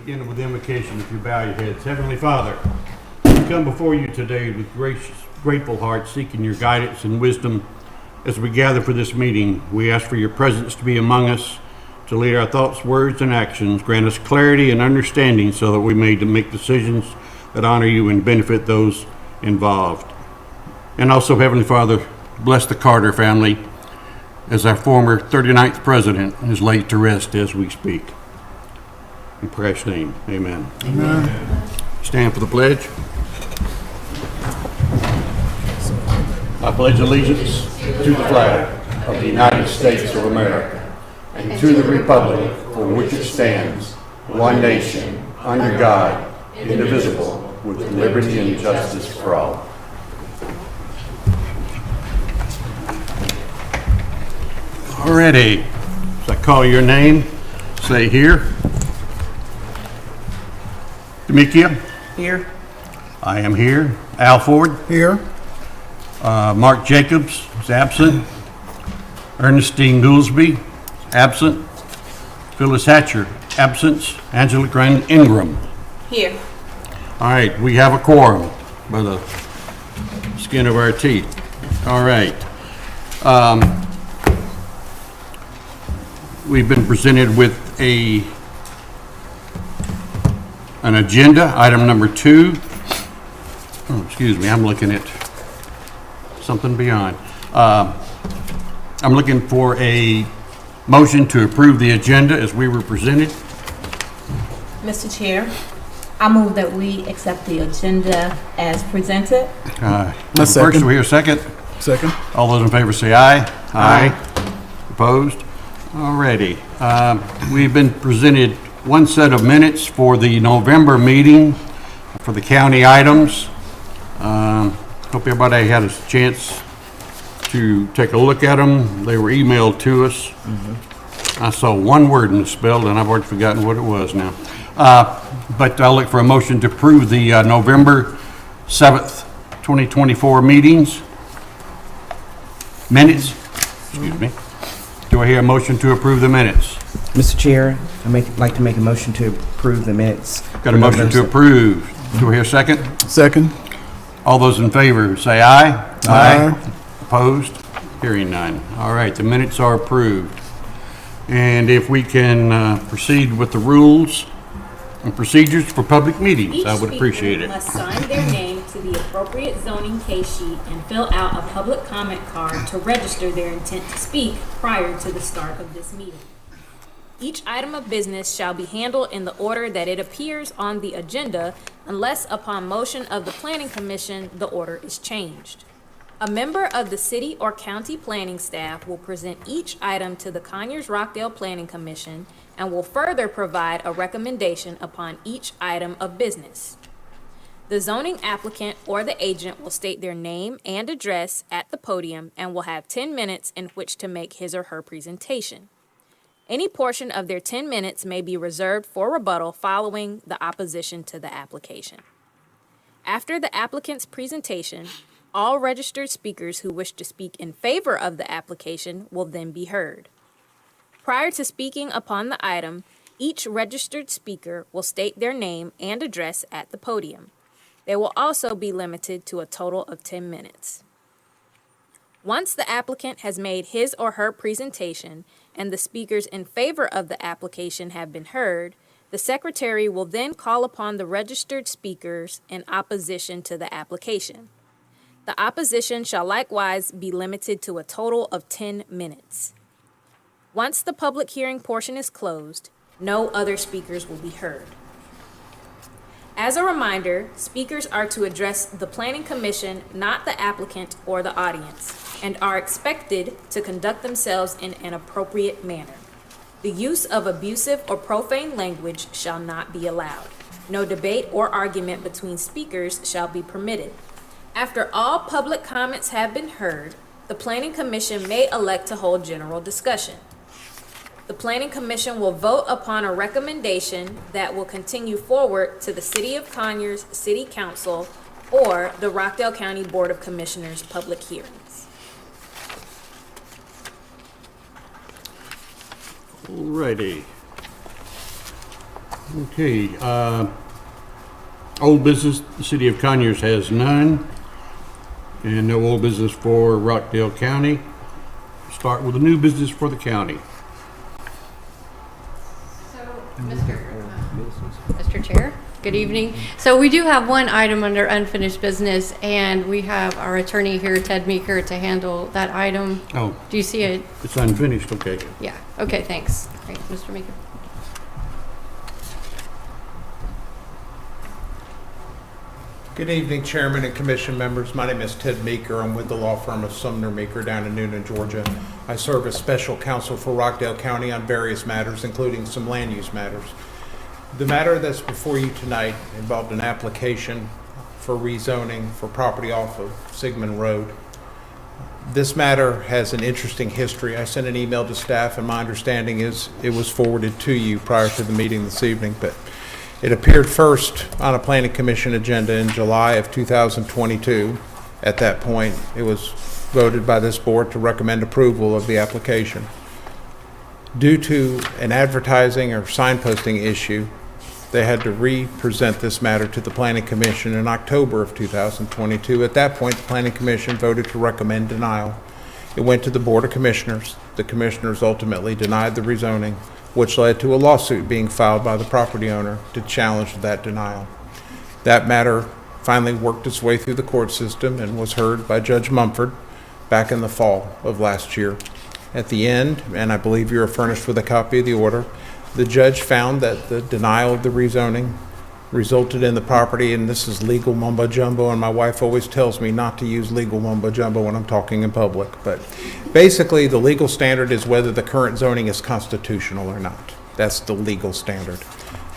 begin with the invocation if you bow your heads. Heavenly Father, we come before you today with grateful hearts, seeking your guidance and wisdom as we gather for this meeting. We ask for your presence to be among us, to lead our thoughts, words, and actions. Grant us clarity and understanding so that we may make decisions that honor you and benefit those involved. And also, Heavenly Father, bless the Carter family as our former 39th president is laid to rest as we speak. In Christ's name, amen. Amen. Stand for the pledge. I pledge allegiance to the flag of the United States of America and to the republic for which it stands, one nation, under God, indivisible, with liberty and justice for all. Alrighty, as I call your name, say here. Demekia? Here. I am here. Al Ford? Here. Mark Jacobs is absent. Ernestine Goolsby, absent. Phyllis Hatcher, absent. Angela Grant Ingram. Here. All right, we have a quorum by the skin of our teeth. All right. We've been presented with an agenda, item number 2. Oh, excuse me, I'm looking at something beyond. I'm looking for a motion to approve the agenda as we were presented. Mr. Chair, I move that we accept the agenda as presented. First, do we hear a second? Second. All those in favor say aye. Aye. Opposed? Alrighty. We've been presented one set of minutes for the November meeting for the county items. Hope everybody had a chance to take a look at them. They were emailed to us. I saw one word misspelled, and I've already forgotten what it was now. But I'll look for a motion to approve the November 7th, 2024 minutes. Excuse me. Do I hear a motion to approve the minutes? Mr. Chair, like to make a motion to approve the minutes. Got a motion to approve. Do I hear a second? Second. All those in favor say aye. Aye. Opposed? Hearing none. All right, the minutes are approved. And if we can proceed with the rules and procedures for public meetings, I would appreciate it. Each speaker must sign their name to the appropriate zoning case sheet and fill out a public comment card to register their intent to speak prior to the start of this meeting. Each item of business shall be handled in the order that it appears on the agenda unless upon motion of the Planning Commission the order is changed. A member of the city or county planning staff will present each item to the Conyers-Rockdale Planning Commission and will further provide a recommendation upon each item of business. The zoning applicant or the agent will state their name and address at the podium and will have 10 minutes in which to make his or her presentation. Any portion of their 10 minutes may be reserved for rebuttal following the opposition to the application. After the applicant's presentation, all registered speakers who wish to speak in favor of the application will then be heard. Prior to speaking upon the item, each registered speaker will state their name and address at the podium. They will also be limited to a total of 10 minutes. Once the applicant has made his or her presentation and the speakers in favor of the application have been heard, the secretary will then call upon the registered speakers in opposition to the application. The opposition shall likewise be limited to a total of 10 minutes. Once the public hearing portion is closed, no other speakers will be heard. As a reminder, speakers are to address the Planning Commission, not the applicant or the audience, and are expected to conduct themselves in an appropriate manner. The use of abusive or profane language shall not be allowed. No debate or argument between speakers shall be permitted. After all public comments have been heard, the Planning Commission may elect to hold general discussion. The Planning Commission will vote upon a recommendation that will continue forward to the City of Conyers City Council or the Rockdale County Board of Commissioners public hearings. Alrighty. Okay, old business, the city of Conyers has none, and no old business for Rockdale County. Start with the new business for the county. So, Mr. Chair, good evening. So we do have one item under unfinished business, and we have our attorney here, Ted Meeker, to handle that item. Oh, Do you see it? it's unfinished, okay. Yeah. Okay, thanks. Great, Mr. Meeker. Good evening, Chairman and Commission members. My name is Ted Meeker. I'm with the law firm of Sumner Meeker down in Noonan, Georgia. I serve as special counsel for Rockdale County on various matters, including some land use matters. The matter that's before you tonight involved an application for rezoning for property off of Sigmund Road. This matter has an interesting history. I sent an email to staff, and my understanding is it was forwarded to you prior to the meeting this evening, but it appeared first on a planning commission agenda in July of 2022. At that point, it was voted by this board to recommend approval of the application. Due to an advertising or signposting issue, they had to re-present this matter to the planning commission in October of 2022. At that point, the planning commission voted to recommend denial. It went to the board of commissioners. The commissioners ultimately denied the rezoning, which led to a lawsuit being filed by the property owner to challenge that denial. That matter finally worked its way through the court system and was heard by Judge Mumford back in the fall of last year. At the end, and I believe you are furnished with a copy of the order, the judge found that the denial of the rezoning resulted in the property, and this is legal mumbo jumbo, and my wife always tells me not to use legal mumbo jumbo when I'm talking in public, but basically the legal standard is whether the current zoning is constitutional or not. That's the legal standard,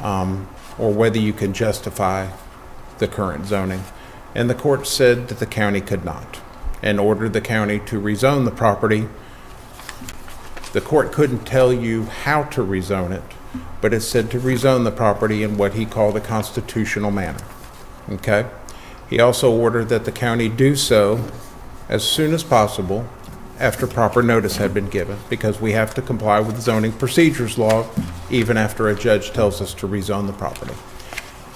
or whether you can justify the current zoning. And the court said that the county could not, and ordered the county to rezone the property. The court couldn't tell you how to rezone it, but it said to rezone the property in what he called a constitutional manner. Okay? He also ordered that the county do so as soon as possible after proper notice had been given, because we have to comply with zoning procedures law even after a judge tells us to rezone the property.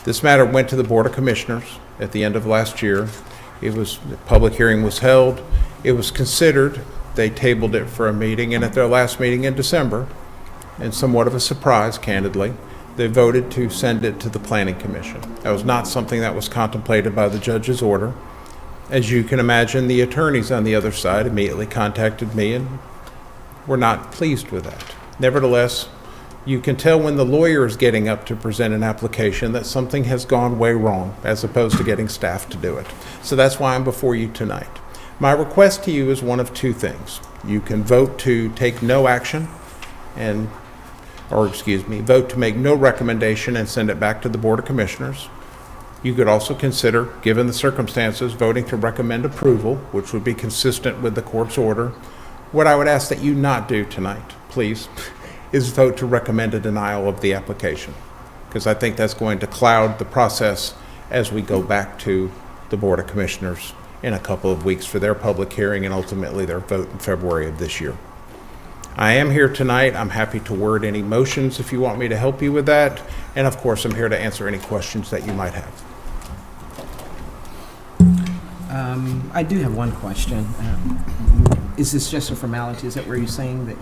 This matter went to the Board of Commissioners at the end of last year. The public hearing was held. It was considered. They tabled it for a meeting, and at their last meeting in December, and somewhat of a surprise, candidly, they voted to send it to the Planning Commission. That was not something that was contemplated by the judge's order. As you can imagine, the attorneys on the other side immediately contacted me and were not pleased with that. Nevertheless, you can tell when the lawyer is getting up to present an application that something has gone way wrong, as opposed to getting staff to do it. So that's why I'm before you tonight. My request to you is one of two things. You can vote to take no action vote to make no recommendation and send it back to the Board of Commissioners. You could also consider, given the circumstances, voting to recommend approval, which would be consistent with the court's order. What I would ask that you not do tonight, please, is vote to recommend a denial of the application, because I think that's going to cloud the process as we go back to the Board of Commissioners in a couple of weeks for their public hearing and ultimately their vote in February of this year. I am here tonight. I'm happy to word any motions if you want me to help you with that. And of course, I'm here to answer any questions that you might have. I do have one question. Is this just a formality? Is that where you're saying that?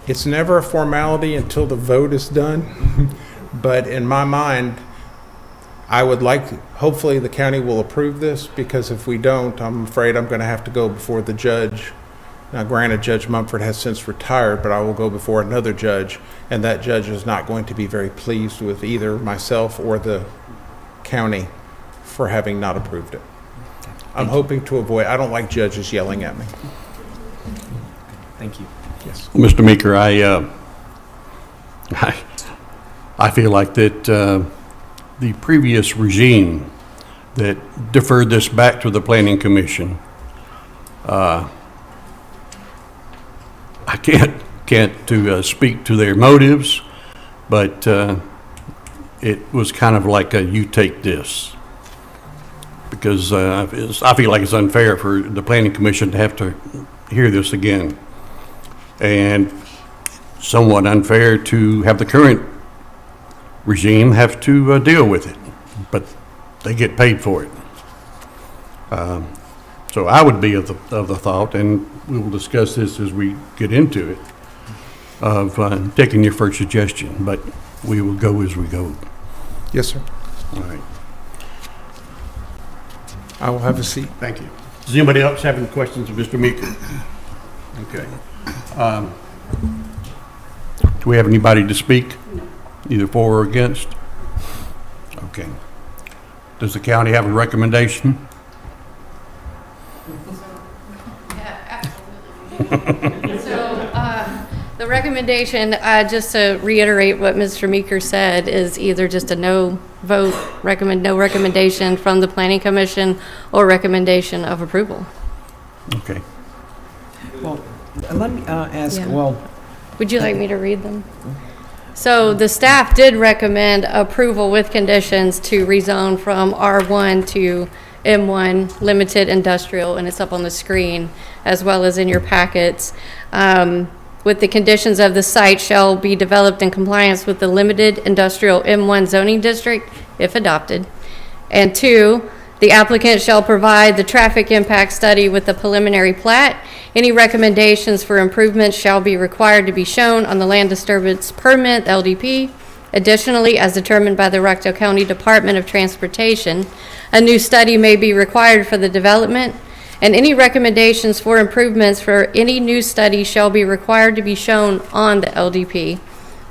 It's never a formality until the vote is done. But in my mind, I would hopefully the county will approve this, because if we don't, I'm afraid I'm going to have to go before the judge. Now, granted, Judge Mumford has since retired, but I will go before another judge, and that judge is not going to be very pleased with either myself or the county for having not approved it. I'm hoping to avoid, I don't like judges yelling at me. Thank you. Yes. Mr. Meeker, I feel like that the previous regime that deferred this back to the Planning Commission, I can't speak to their motives, but it was kind of like a you take this, because I feel like it's unfair for the Planning Commission to have to hear this again, and somewhat unfair to have the current regime have to deal with it, but they get paid for it. So I would be of the thought, and we will discuss this as we get into it, of taking your first suggestion, but we will go as we go. Yes, sir. All right. I will have a seat. Thank you. Does anybody else have any questions of Mr. Meeker? Okay. Do we have anybody to speak? No. Either for or against? Okay. Does the county have a recommendation? The recommendation, just to reiterate what Mr. Meeker said, is either just a no vote, no recommendation from the Planning Commission, or recommendation of approval. Okay. Well, let me ask, Yeah. well, Would you like me to read them? So the staff did recommend approval with conditions to rezone from R1 to M1 Limited Industrial, and it's up on the screen as well as in your packets. With the conditions of the site shall be developed in compliance with the Limited Industrial M1 zoning district, if adopted. And 2, the applicant shall provide the traffic impact study with the preliminary plat. Any recommendations for improvements shall be required to be shown on the land disturbance permit, LDP. Additionally, as determined by the Rockdale County Department of Transportation, a new study may be required for the development, and any recommendations for improvements for any new study shall be required to be shown on the LDP.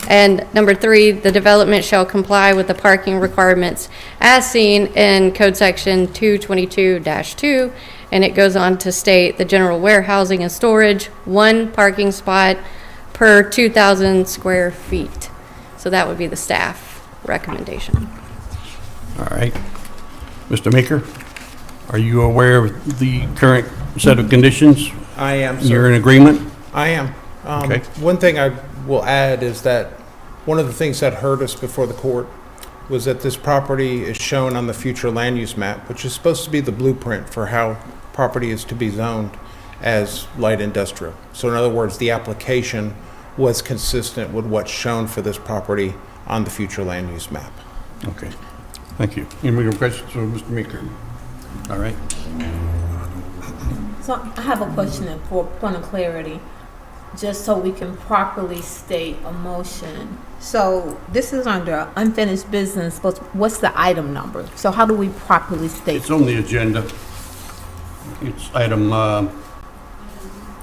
And number 3, the development shall comply with the parking requirements as seen in Code Section 222-2, and it goes on to state the general warehousing and storage, 1 parking spot per 2,000 square feet. So that would be the staff recommendation. All right. Mr. Meeker, are you aware of the current set of conditions? I am, sir. You're in agreement? I am. Okay. One thing I will add is that one of the things that hurt us before the court was that this property is shown on the future land use map, which is supposed to be the blueprint for how property is to be zoned as light industrial. So in other words, the application was consistent with what's shown for this property on the future land use map. Okay. Thank you. Any more questions for Mr. Meeker? All right. So I have a question for point of clarity, just so we can properly state a motion. So this is under unfinished business, but what's the item number? So how do we properly state? It's on the agenda. It's item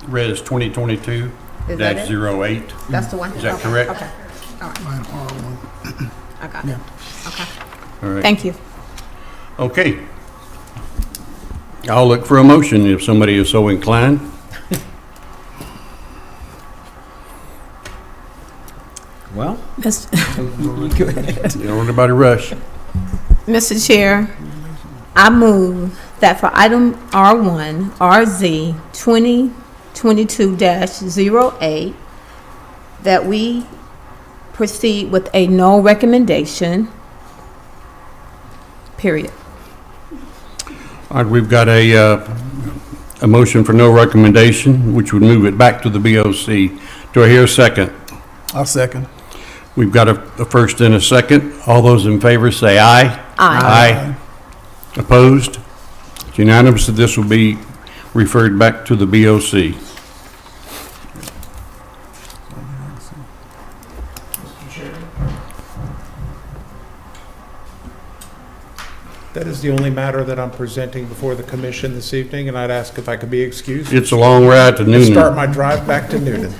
Res 2022-08. Is that it? That's the one? Is that Okay, correct? Okay, all right. I got it. Okay, All right. thank you. Okay. I'll look for a motion if somebody is so inclined. well, Mr. go ahead. You don't want anybody to rush. Mr. Chair, I move that for item R1, RZ 2022-08, that we proceed with a no recommendation, period. All right, we've got a motion for no recommendation, which would move it back to the BOC. Do I hear a second? I'll second. We've got a first and a second. All those in favor say aye. Aye. Opposed? It's unanimous that this will be referred back to the BOC. That is the only matter that I'm presenting before the commission this evening, and I'd ask if I could be excused. It's a long ride to Start Noonan. my drive back to Newton.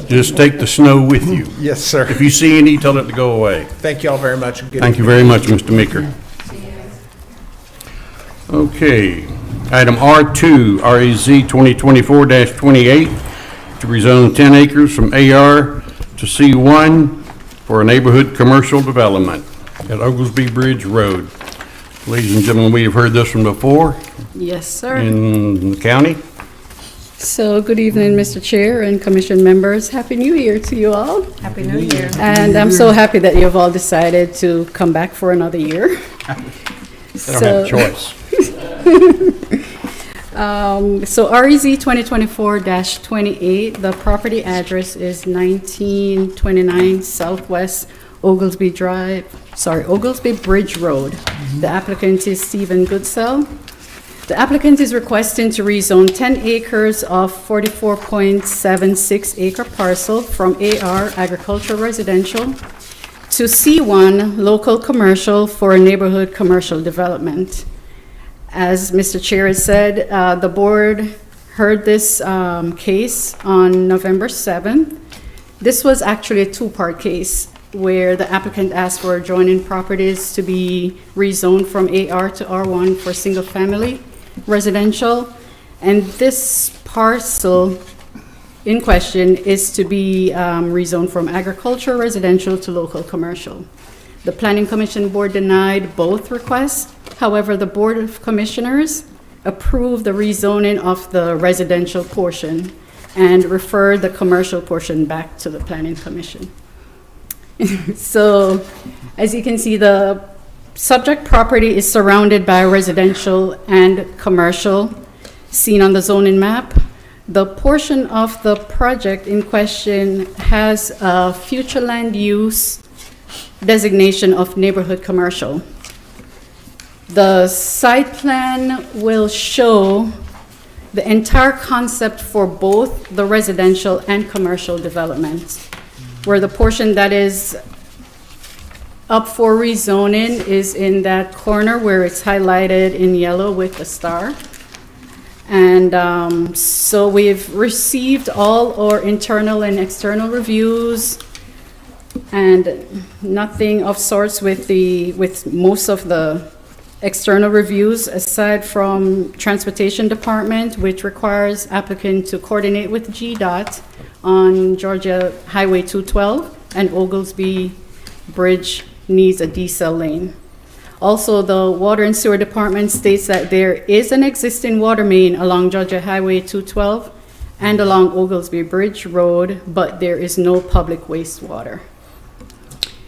Just take the snow with you. Yes, sir. If you see any, tell it to go away. Thank you all very much. and good Thank you evening. very much, Mr. Meeker. Okay, item R2, REZ 2024-28, to rezone 10 acres from AR to C1 for a neighborhood commercial development at Oglesby Bridge Road. Ladies and gentlemen, we have heard this one before Yes, sir. in the county. So, good evening, Mr. Chair and Commission members. Happy New Year to you all. Happy New Year. And I'm so happy that you've all decided to come back for another year. They don't have a choice. So REZ 2024-28, the property address is 1929 Southwest Oglesby Bridge Road. The applicant is Stephen Goodsell. The applicant is requesting to rezone 10 acres of 44.76 acre parcel from AR Agricultural Residential to C1 Local Commercial for neighborhood commercial development. As Mr. Chair has said, the board heard this case on November 7th. This was actually a two-part case where the applicant asked for adjoining properties to be rezoned from AR to R1 for single-family residential. And this parcel in question is to be rezoned from agricultural residential to local commercial. The Planning Commission Board denied both requests. However, the Board of Commissioners approved the rezoning of the residential portion and referred the commercial portion back to the Planning Commission. So, as you can see, the subject property is surrounded by residential and commercial, seen on the zoning map. The portion of the project in question has a future land use designation of neighborhood commercial. The site plan will show the entire concept for both the residential and commercial development, where the portion that is up for rezoning is in that corner where it's highlighted in yellow with the star. And so we've received all our internal and external reviews, and nothing of sorts with most of the external reviews, aside from Transportation Department, which requires applicant to coordinate with GDOT on Georgia Highway 212, and Oglesby Bridge needs a decel lane. Also, the Water and Sewer Department states that there is an existing water main along Georgia Highway 212 and along Oglesby Bridge Road, but there is no public wastewater.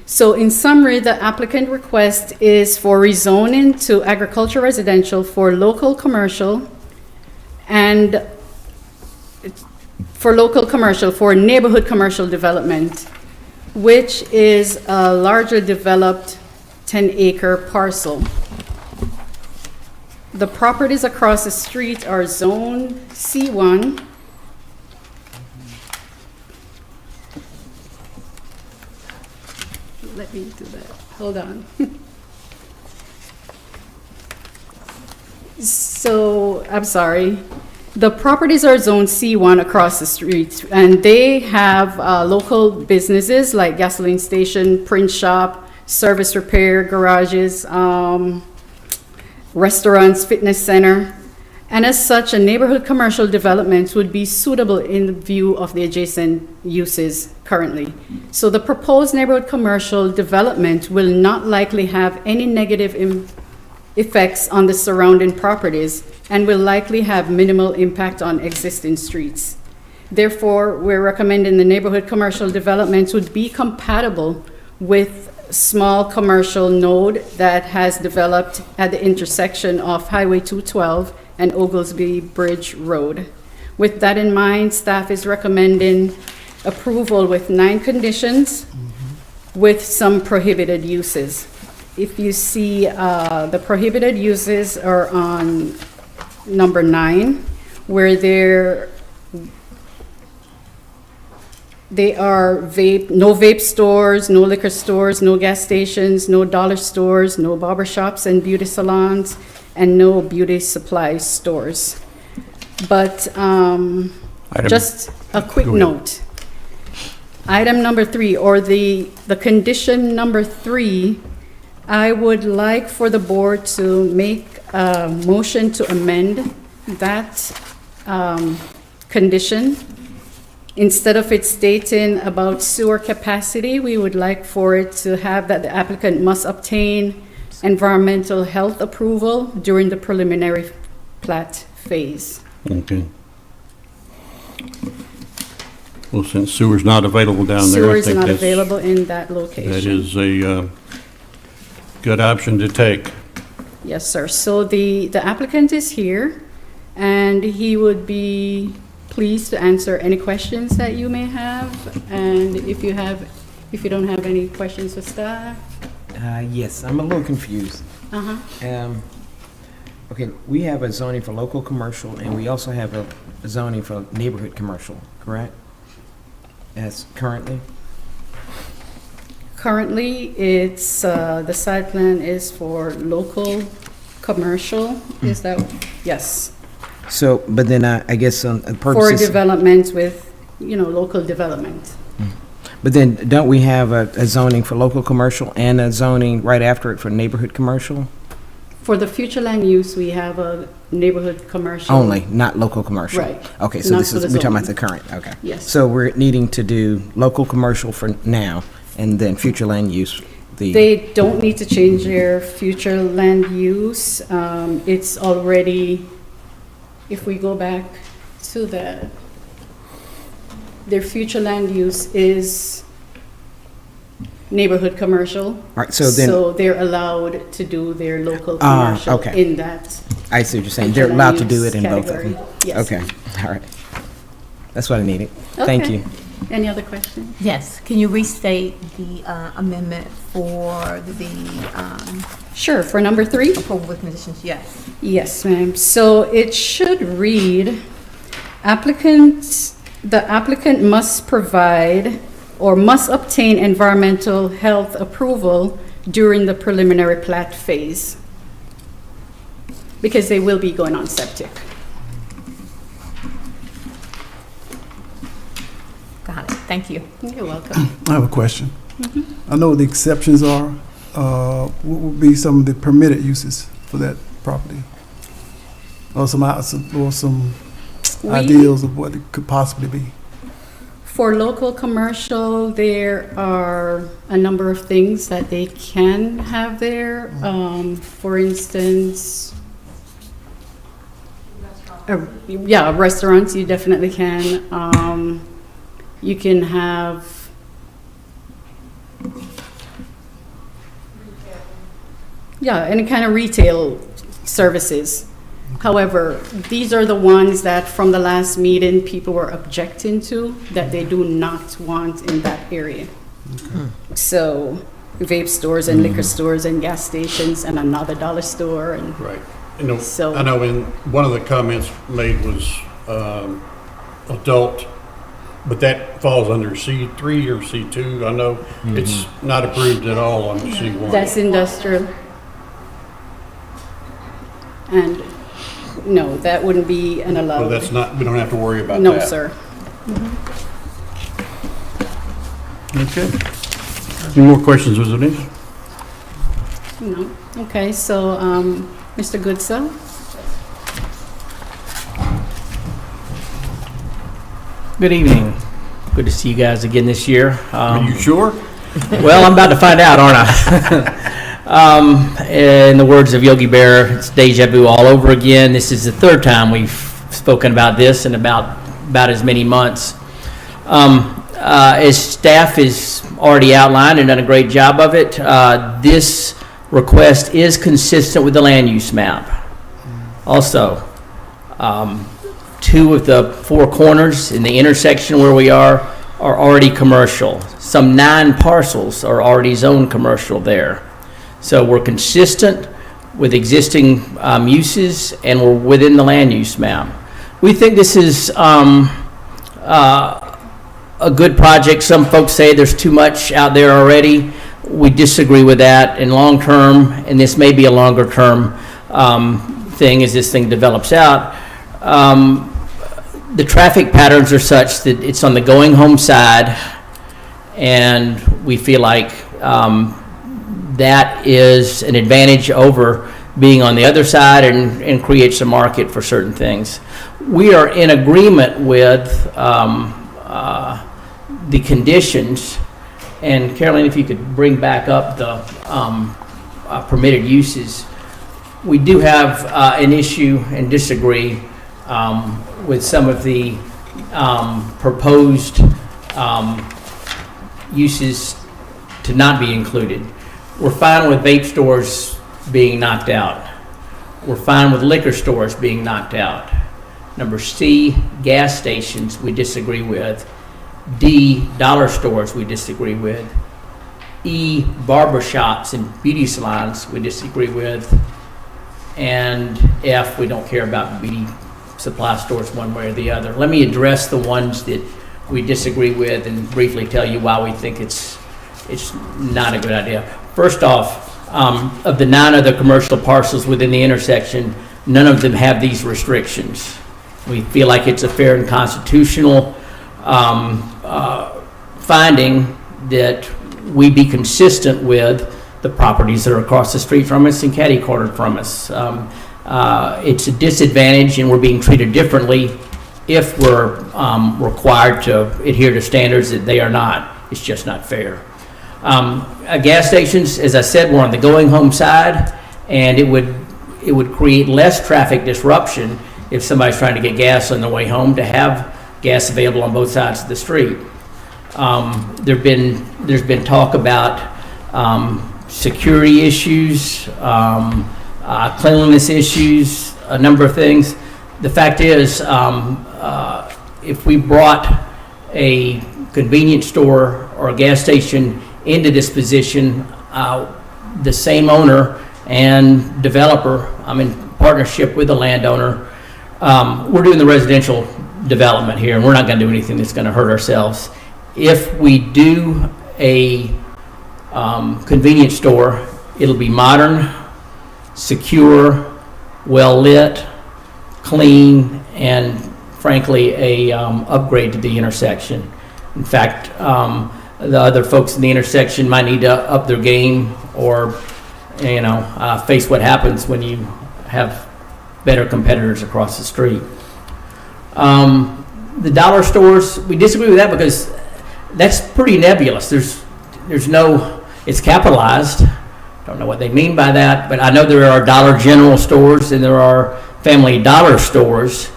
So in summary, the applicant request is for rezoning to agricultural residential for local commercial and for neighborhood commercial development, which is a larger developed 10-acre parcel. The properties across the street are Zone C1. Let me do that. Hold on. So, I'm sorry. The properties are Zone C1 across the street, and they have local businesses like gasoline station, print shop, service repair, garages, restaurants, fitness center. And as such, a neighborhood commercial development would be suitable in view of the adjacent uses currently. So the proposed neighborhood commercial development will not likely have any negative effects on the surrounding properties and will likely have minimal impact on existing streets. Therefore, we're recommending the neighborhood commercial development would be compatible with small commercial node that has developed at the intersection of Highway 212 and Oglesby Bridge Road. With that in mind, staff is recommending approval with 9 conditions with some prohibited uses. If you see, the prohibited uses are on number 9, where they are no vape stores, no liquor stores, no gas stations, no dollar stores, no barber shops and beauty salons, and no beauty supply stores. But just a quick note. Item number 3, or the condition number 3, I would like for the board to make a motion to amend that condition. Instead of it stating about sewer capacity, we would like for it to have that the applicant must obtain environmental health approval during the preliminary plat phase. Okay. Well, since sewer's not available down there, Sewer I is think not available in that location. that is a good option to take. Yes, sir. So the applicant is here, and he would be pleased to answer any questions that you may have. And if you have if you don't have any questions for staff. Yes, I'm a little confused. Uh-huh. Okay, we have a zoning for local commercial, and we also have a zoning for neighborhood commercial, correct? As currently? Currently, it's, the site plan is for local commercial, is that, yes. So, but then I guess on For purposes. developments with, local development. But then don't we have a zoning for local commercial and a zoning right after it for neighborhood commercial? For the future land use, we have a neighborhood commercial. Only, not local commercial? Right. Okay, so Not this for is, the we're talking about the zoning. current, okay. Yes. So we're needing to do local commercial for now, and then future land use, They don't need to change their future land use. It's already, if we go back to that, their future land use is neighborhood commercial. All right, so then, So they're allowed to do their local Ah, commercial okay. in that. I see what you're saying, they're future allowed to land do use it in both of category. them? Yes. Okay, all right. That's what I needed. Thank Okay. you. Any other questions? Yes, can you restate the amendment for the Sure, for number 3? approval with conditions? Yes. Yes, ma'am. So it should read, the applicant must provide or must obtain environmental health approval during the preliminary plat phase, because they will be going on septic. Got it. Thank you. You're welcome. I have a question. I know what the exceptions are. What would be some of the permitted uses for that property? Or some We- ideals of what it could possibly be? For local commercial, there are a number of things that they can have there. For instance, restaurants, you definitely can. You can have any kind of retail services. However, these are the ones that from the last meeting, people were objecting to, that they do not want in that area. So vape stores and liquor stores and gas stations and another dollar store and Right. So- I know in, one of the comments made was adult, but that falls under C3 or C2. I know it's not approved at all on C1. that's industrial. And no, that wouldn't be an allowed. So that's not, we don't have to worry about that. No, sir. Okay. Any more questions, Denise? No. Okay, so, Mr. Goodsell? Good evening. Good to see you guys again this year. Are you sure? Well, I'm about to find out, aren't I? In the words of Yogi Bear, it's deja vu all over again. This is the third time we've spoken about this in about as many months. As staff has already outlined and done a great job of it, this request is consistent with the land use map. Also, 2 of the 4 corners in the intersection where we are already commercial. Some 9 parcels are already zoned commercial there. So we're consistent with existing uses, and we're within the land use map. We think this is a good project. Some folks say there's too much out there already. We disagree with that. In long term, and this may be a longer term thing as this thing develops out, the traffic patterns are such that it's on the going home side, and we feel like that is an advantage over being on the other side and creates a market for certain things. We are in agreement with the conditions, and Caroline, if you could bring back up the permitted uses. We do have an issue and disagree with some of the proposed uses to not be included. We're fine with vape stores being knocked out. We're fine with liquor stores being knocked out. Number C, gas stations, we disagree with. D, dollar stores we disagree with. E, barbershops and beauty salons we disagree with. And F, we don't care about beauty supply stores one way or the other. Let me address the ones that we disagree with and briefly tell you why we think it's not a good idea. First off, of the 9 other commercial parcels within the intersection, none of them have these restrictions. We feel like it's a fair and constitutional finding that we be consistent with the properties that are across the street from us and catty-cornered from us. It's a disadvantage, and we're being treated differently if we're required to adhere to standards that they are not. It's just not fair. Gas stations, as I said, were on the going home side, and it would create less traffic disruption if somebody's trying to get gas on their way home to have gas available on both sides of the street. There's been talk about security issues, cleanliness issues, a number of things. The fact is, if we brought a convenience store or a gas station into this position, the same owner and developer, I'm in partnership with the landowner, we're doing the residential development here, and we're not going to do anything that's going to hurt ourselves. If we do a convenience store, it'll be modern, secure, well-lit, clean, and frankly, a upgrade to the intersection. In fact, the other folks in the intersection might need to up their game or, face what happens when you have better competitors across the street. The dollar stores, we disagree with that because that's pretty nebulous. There's no, it's capitalized. Don't know what they mean by that, but I know there are Dollar General stores and there are Family Dollar stores,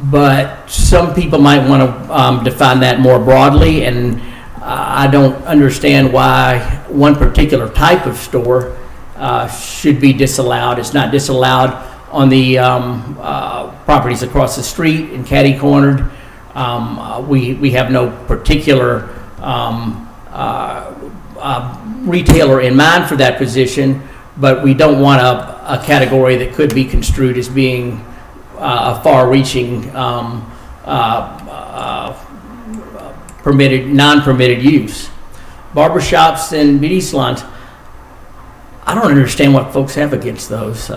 but some people might want to define that more broadly, and I don't understand why one particular type of store should be disallowed. It's not disallowed on the properties across the street and catty-cornered. We have no particular retailer in mind for that position, but we don't want a category that could be construed as being a far-reaching non-permitted use. Barbershops and beauty salons, I don't understand what folks have against those.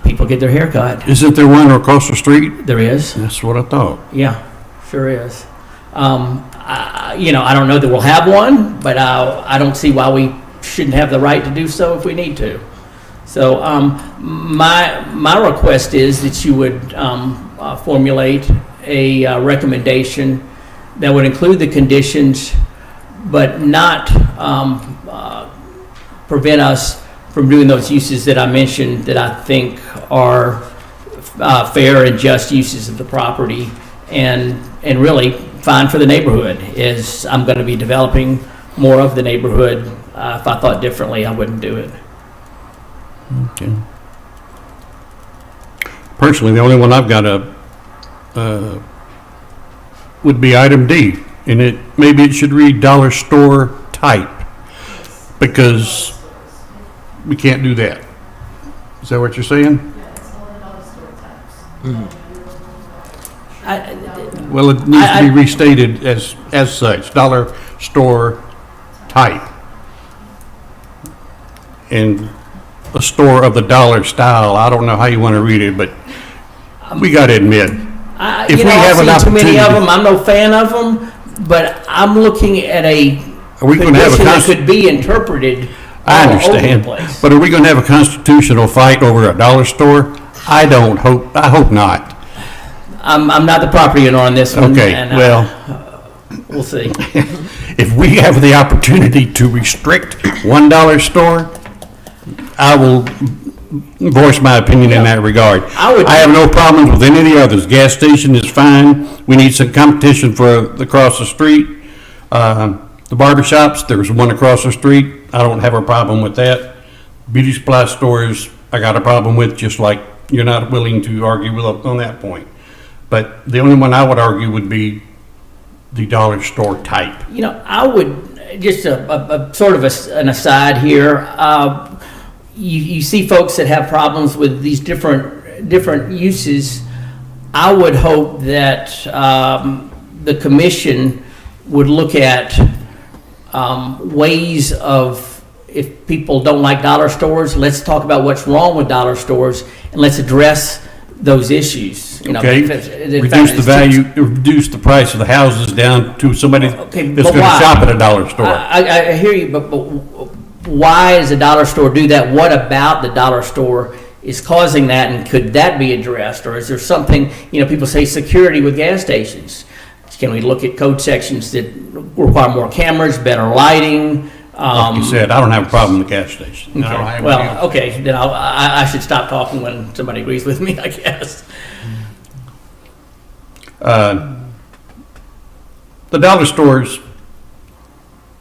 People get their hair cut. Isn't there one across the street? There is. That's what I thought. Yeah, sure is. I don't know that we'll have one, but I don't see why we shouldn't have the right to do so if we need to. So my request is that you would formulate a recommendation that would include the conditions, but not prevent us from doing those uses that I mentioned that I think are fair and just uses of the property, and really fine for the neighborhood. Is I'm going to be developing more of the neighborhood. If I thought differently, I wouldn't do it. Okay. Personally, the only one I've got would be item D, and maybe it should read dollar store type, because we can't do that. Is that what you're saying? Well, it needs to be restated as such, dollar store type. And a store of the dollar style, I don't know how you want to read it, but we got to admit, if we have an I've seen too many of opportunity, them. I'm no fan of them, but I'm looking at a are we going to have a condition that constitutional? could be interpreted I all over the understand, place. but are we going to have a constitutional fight over a dollar store? I hope not. I'm not the property owner on this one. Okay, and, well, we'll see. if we have the opportunity to restrict $1 store, I will voice my opinion in that regard. I have no problems with any of the others. Gas station is fine. We need some competition for across the street. The barber shops, there's one across the street. I don't have a problem with that. Beauty supply stores, I got a problem with, just like you're not willing to argue with on that point. But the only one I would argue would be the dollar store type? You know, I would, just a sort of an aside here, you see folks that have problems with these different uses. I would hope that the commission would look at ways of, if people don't like dollar stores, let's talk about what's wrong with dollar stores, and let's address those issues. You know, Okay, in fact, reduce the value, reduce the price of the houses down to somebody that's Okay, going but to why? shop at a dollar store. I hear you, but why does a dollar store do that? What about the dollar store is causing that, and could that be addressed? Or is there something, you know, people say security with gas stations. Can we look at code sections that require more cameras, better lighting? Like you said, I don't have a problem with the gas station. I don't have Okay. any- Well, okay, then I should stop talking when somebody agrees with me, I guess. The dollar stores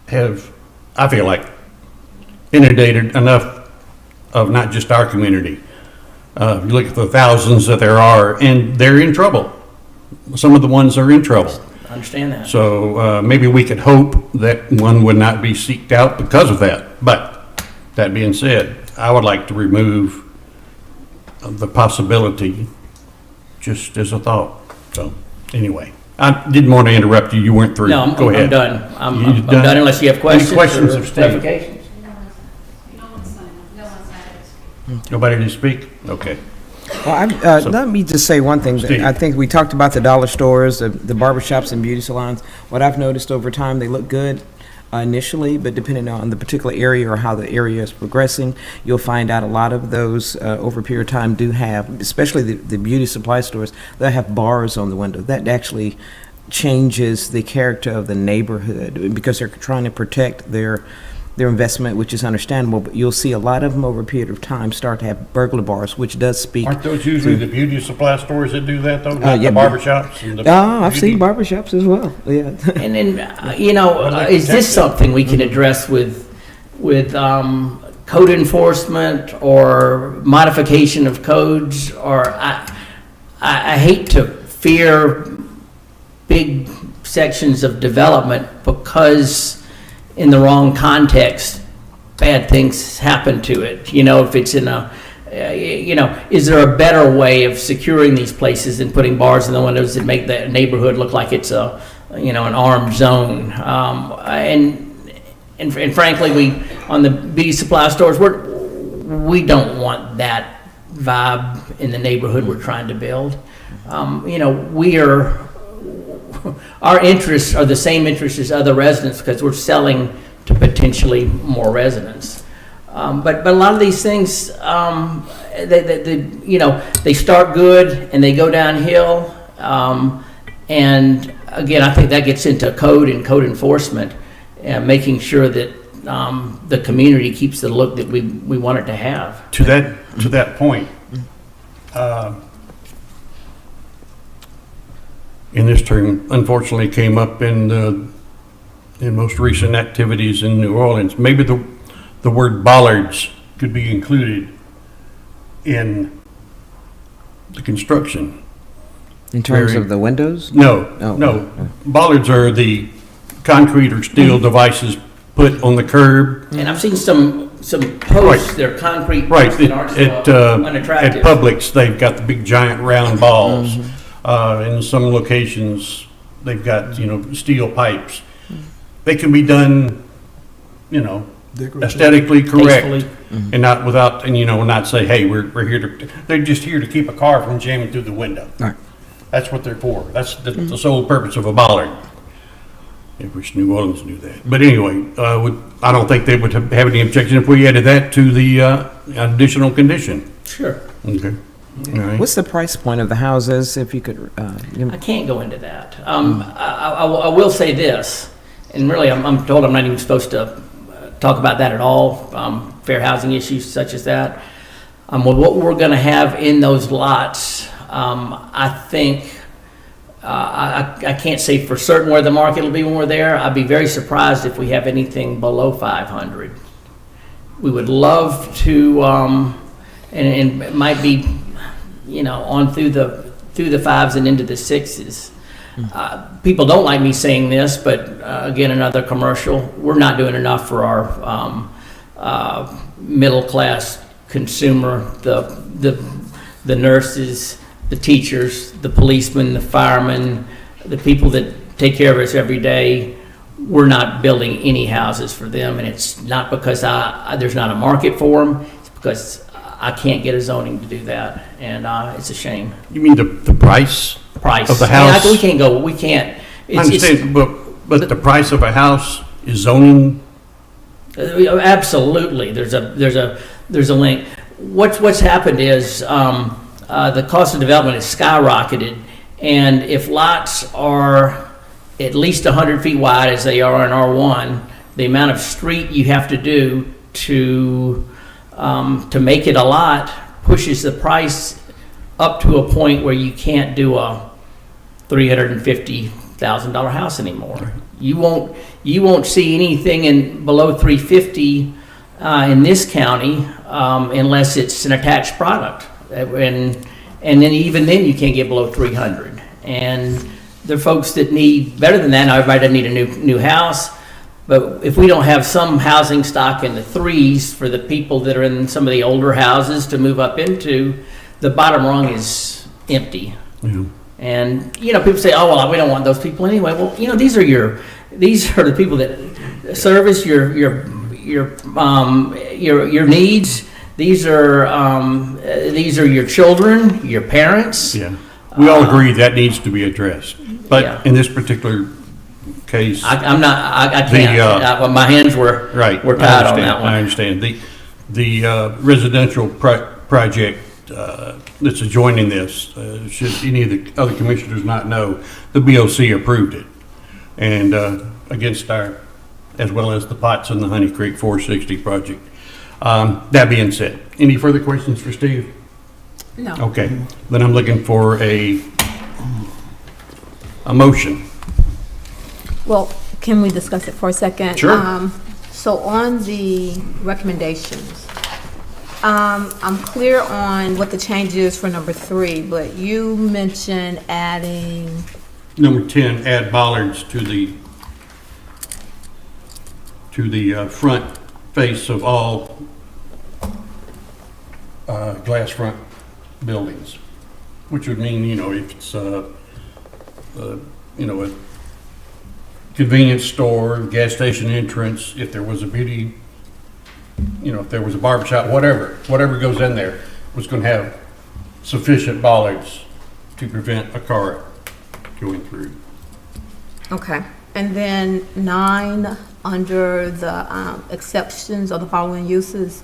have, I feel like, inundated enough of not just our community. You look at the thousands that there are, and they're in trouble. Some of the ones are in trouble. I understand that. So maybe we could hope that one would not be seeked out because of that. But that being said, I would like to remove the possibility, just as a thought. So anyway, I didn't want to interrupt you. You weren't through. No, I'm Go ahead. done. I'm You done unless you have questions questions or of Steve? clarifications. Nobody to speak? Okay. Well, let me just say one thing. Steve. I think we talked about the dollar stores, the barbershops and beauty salons. What I've noticed over time, they look good initially, but depending on the particular area or how the area is progressing, you'll find out a lot of those over a period of time do have, especially the beauty supply stores, they have bars on the window. That actually changes the character of the neighborhood because they're trying to protect their investment, which is understandable, but you'll see a lot of them over a period of time start to have burglar bars, which does speak. Aren't those usually the beauty supply stores that do that, though? Not yeah, the barbershops? And the I've seen beauty- barbershops as well, yeah. And then, you know, is this something we can address with code enforcement or modification of codes? Or I hate to fear big sections of development because in the wrong context, bad things happen to it. You know, if it's in a, you know, is there a better way of securing these places than putting bars in the windows that make the neighborhood look like it's a, you know, an armed zone? And frankly, we, on the beauty supply stores, we don't want that vibe in the neighborhood we're trying to build. You know, our interests are the same interests as other residents because we're selling to potentially more residents. But a lot of these things, you know, they start good and they go downhill. And again, I think that gets into code and code enforcement, making sure that the community keeps the look that we want it to have. To that point, in this term, unfortunately, came up in most recent activities in New Orleans. Maybe the word bollards could be included in the construction. In terms Very- of the windows? No, Oh, no. oh. Bollards are the concrete or steel devices put on the curb. And I've seen some posts, they're concrete Right, posts that aren't at unattractive. Publix, they've got the big giant round balls. In some locations, they've got, you know, steel pipes. They can be done, you know, aesthetically correct. Tastefully. And not without, and you know, not say, hey, we're here to, they're just here to keep a car from jamming through the window. Right. That's what they're for. That's the sole purpose of a bollard. I wish New Orleans knew that. But anyway, I don't think they would have any objection if we added that to the additional condition. Sure. Okay. All right. What's the price point of the houses, if you could, I can't go into that. I will say this, and really, I'm told I'm not even supposed to talk about that at all, fair housing issues such as that. With what we're going to have in those lots, I think, I can't say for certain where the market will be when we're there. I'd be very surprised if we have anything below 500. We would love to, and it might be, you know, on through the fives and into the sixes. people don't like me saying this, but again, another commercial, we're not doing enough for our middle-class consumer, the nurses, the teachers, the policemen, the firemen, the people that take care of us every day. We're not building any houses for them, and it's not because there's not a market for them. It's because I can't get a zoning to do that, and it's a shame. You mean the price Price of the I mean, house? we can't. I understand, but the price of a house is zoning. Absolutely, there's a link. What's happened is the cost of development has skyrocketed, and if lots are at least 100 feet wide, as they are in R1, the amount of street you have to do to make it a lot pushes the price up to a point where you can't do a $350,000 house anymore. You won't see anything in below 350 in this county unless it's an attached product, and then even then you can't get below 300. And there are folks that need better than that. Now everybody doesn't need a new house, but if we don't have some housing stock in the threes for the people that are in some of the older houses to move up into, the bottom rung is empty. Yeah. And people say, "Oh well, we don't want those people anyway." Well, these are the people that service your needs. These are your children, your parents. Yeah, we all agree that needs to be addressed. But Yeah. in this particular case, I'm not. I can't. My hands were right, We're tied on that one. I understand. The residential project that's adjoining this, should any of the other commissioners not know, the BOC approved it. And against as well as the Potts and the Honey Creek 460 project. That being said, any further questions for Steve? No. Okay, then I'm looking for a motion. Well, can we discuss it for a second? Sure. So on the recommendations, I'm clear on what the change is for number 3, but you mentioned adding, Number 10, add bollards to the front face of all glass front buildings, which would mean, if it's a convenience store, gas station entrance, if there was a beauty, if there was a barber shop, whatever goes in there was going to have sufficient bollards to prevent a car going through. okay. And then 9, under the exceptions of the following uses,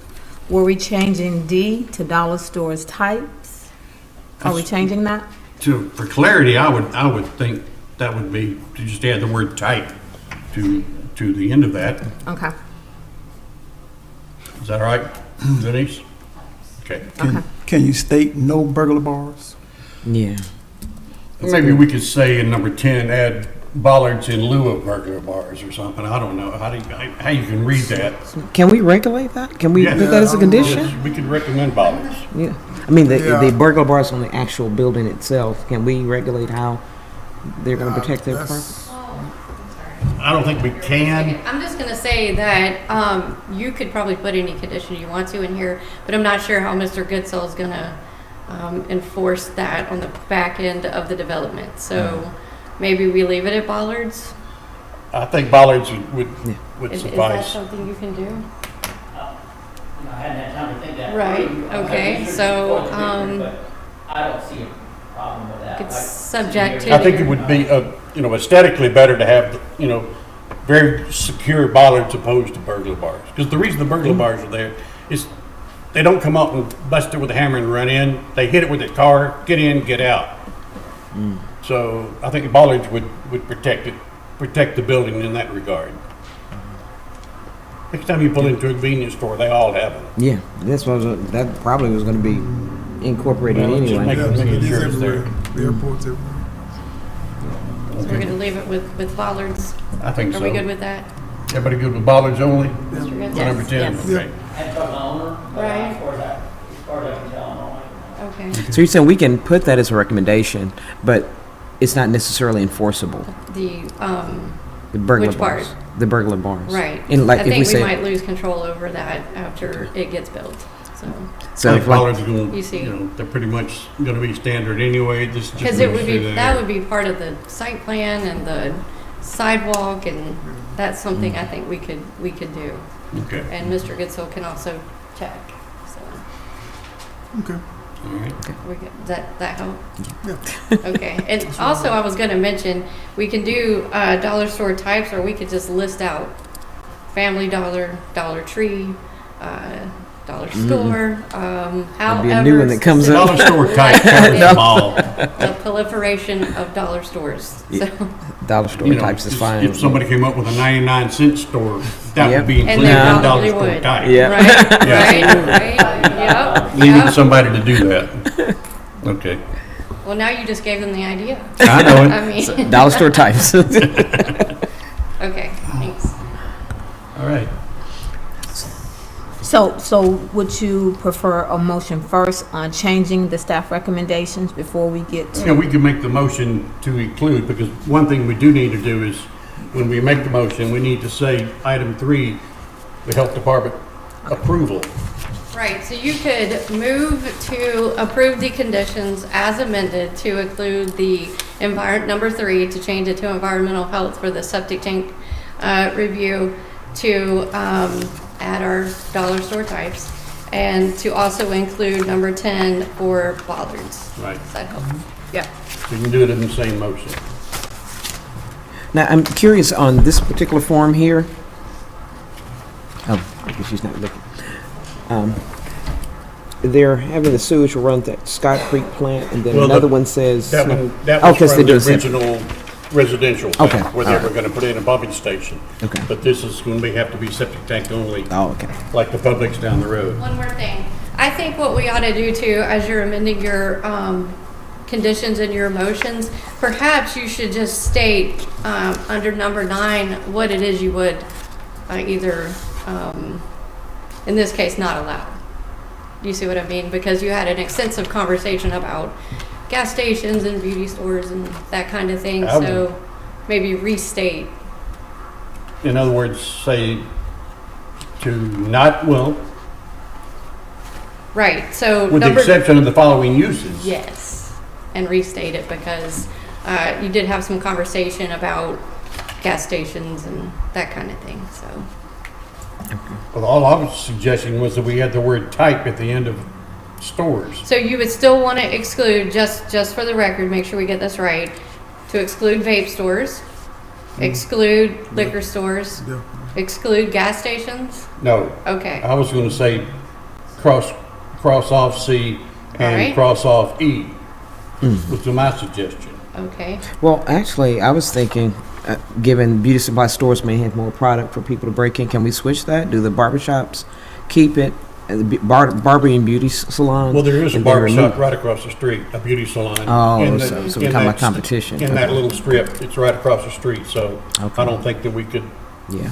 were we changing D to dollar stores types? Are we changing that? For clarity, I would think that would be to just add the word type to the end of that. Okay, Is that all right, Denise? Okay. okay. Can you state no burglar bars? Yeah. Maybe we could say in number 10, add bollards in lieu of burglar bars or something. I don't know how you can read that. Can we regulate that? Can we Yes. put that as a condition? Yes, we could recommend bollards. Yeah. I mean, the Yeah. burglar bars on the actual building itself, can we regulate how they're going to protect their property? I don't think we can. I'm just gonna say that, you could probably put any condition you want to in here, but I'm not sure how Mr. Goodsell is gonna, enforce that on the back end of the development. So maybe we leave it at bollards? I think bollards would Is that suffice. something you can do? I hadn't had time to think that. Right, through. okay, so, But I don't see a problem with that. It's Like, subject to- I think it would be, aesthetically better to have, very secure bollards opposed to burglar bars. Because the reason the burglar bars are there is they don't come up and bust it with a hammer and run in. They hit it with their car, get in, get out. So I think the bollards would protect the building in that regard. Next time you pull into a convenience store, they all have them. Yeah, that probably was going to be incorporated Well, let's just anyway. make It is sure it's there. everywhere. The airport's everywhere. So we're gonna leave it with bollards? I think Are so. we good with that? Everybody good with bollards only? Mr. Goodsell? For number 10? Yes. Okay. I hadn't talked to the owner, but Right. as far as I can tell, I'm all right. Okay. So you're saying we can put that as a recommendation, but it's not necessarily enforceable. The, The burglar Which part? bars. The burglar bars. right. And like I if we think we say, might lose control over that after it gets built, so. so Like if like, bollards are going, You see. they're pretty much going to be standard anyway. This is just Because it what would you be, see that there. would be part of the site plan and the sidewalk, and that's something I think we could do. Okay, And Mr. Goodsell can also check, so, Okay. all right. that help? Okay, and also I was gonna mention, we can do, dollar store types, or we could just list out Family Dollar, Dollar Tree, dollar store, That'd be a new one that comes specific- up. Dollar store type covers them all. The proliferation of dollar stores, so. dollar store You know, types is if- fine. If somebody came up with a 99-cent store, that Yep. would be And included they in dollar probably store would. type. Yeah. Right, Yeah. right, yep, Leaving yep. somebody to do that. Okay. Well, now you just gave them the idea. I know it. I mean, Dollar store types. okay, thanks. All right. So would you prefer a motion first on changing the staff recommendations before we get to? Yeah, we can make the motion to include, because one thing we do need to do is, when we make the motion, we need to say, item 3, the health department approval. Right, so you could move to approve the conditions as amended to include the number 3, to change it to environmental health for the septic tank review, to add our dollar store types, and to also include number 10 for bollards. Right. Does that help? Yeah. So you can do it in the same motion. Now, I'm curious on this particular form here. Oh, I guess she's not looking. They're having the sewage run to Scott Creek plant, and then Well, another one says. That Oh, was 'cause they from do the a separate- original residential thing, Okay, where they all were right. going to put in a pumping station. Okay. But this is going to have to be septic tank only, Oh, okay. like the Publix down the road. One more thing. I think what we ought to do too, as you're amending your conditions and your motions, perhaps you should just state under number 9 what it is you would either, in this case, not allow. Do you see what I mean? Because you had an extensive conversation about gas stations and beauty stores and that kind of thing. I would- So maybe restate. In other words, say to not, well, Right, so with the number. exception of the following uses. Yes, and restate it, because you did have some conversation about gas stations and that kind of thing, so. Well, all I was suggesting was that we had the word type at the end of stores. So you would still want to exclude, just for the record, make sure we get this right, to exclude vape stores, exclude liquor stores, Yeah. exclude gas stations? No, Okay, I was going to say cross off C All right. and cross off E, was my suggestion. okay. Well, actually, I was thinking, given beauty supply stores may have more product for people to break in, can we switch that? Do the barbershops keep it? And the barber and beauty salons? Well, there is a and then barber shop remove- right across the street, a beauty salon. Oh, in so we're in talking about that st- competition. In that Okay. little strip, it's right across the street, so Okay. I don't think that we could Yeah.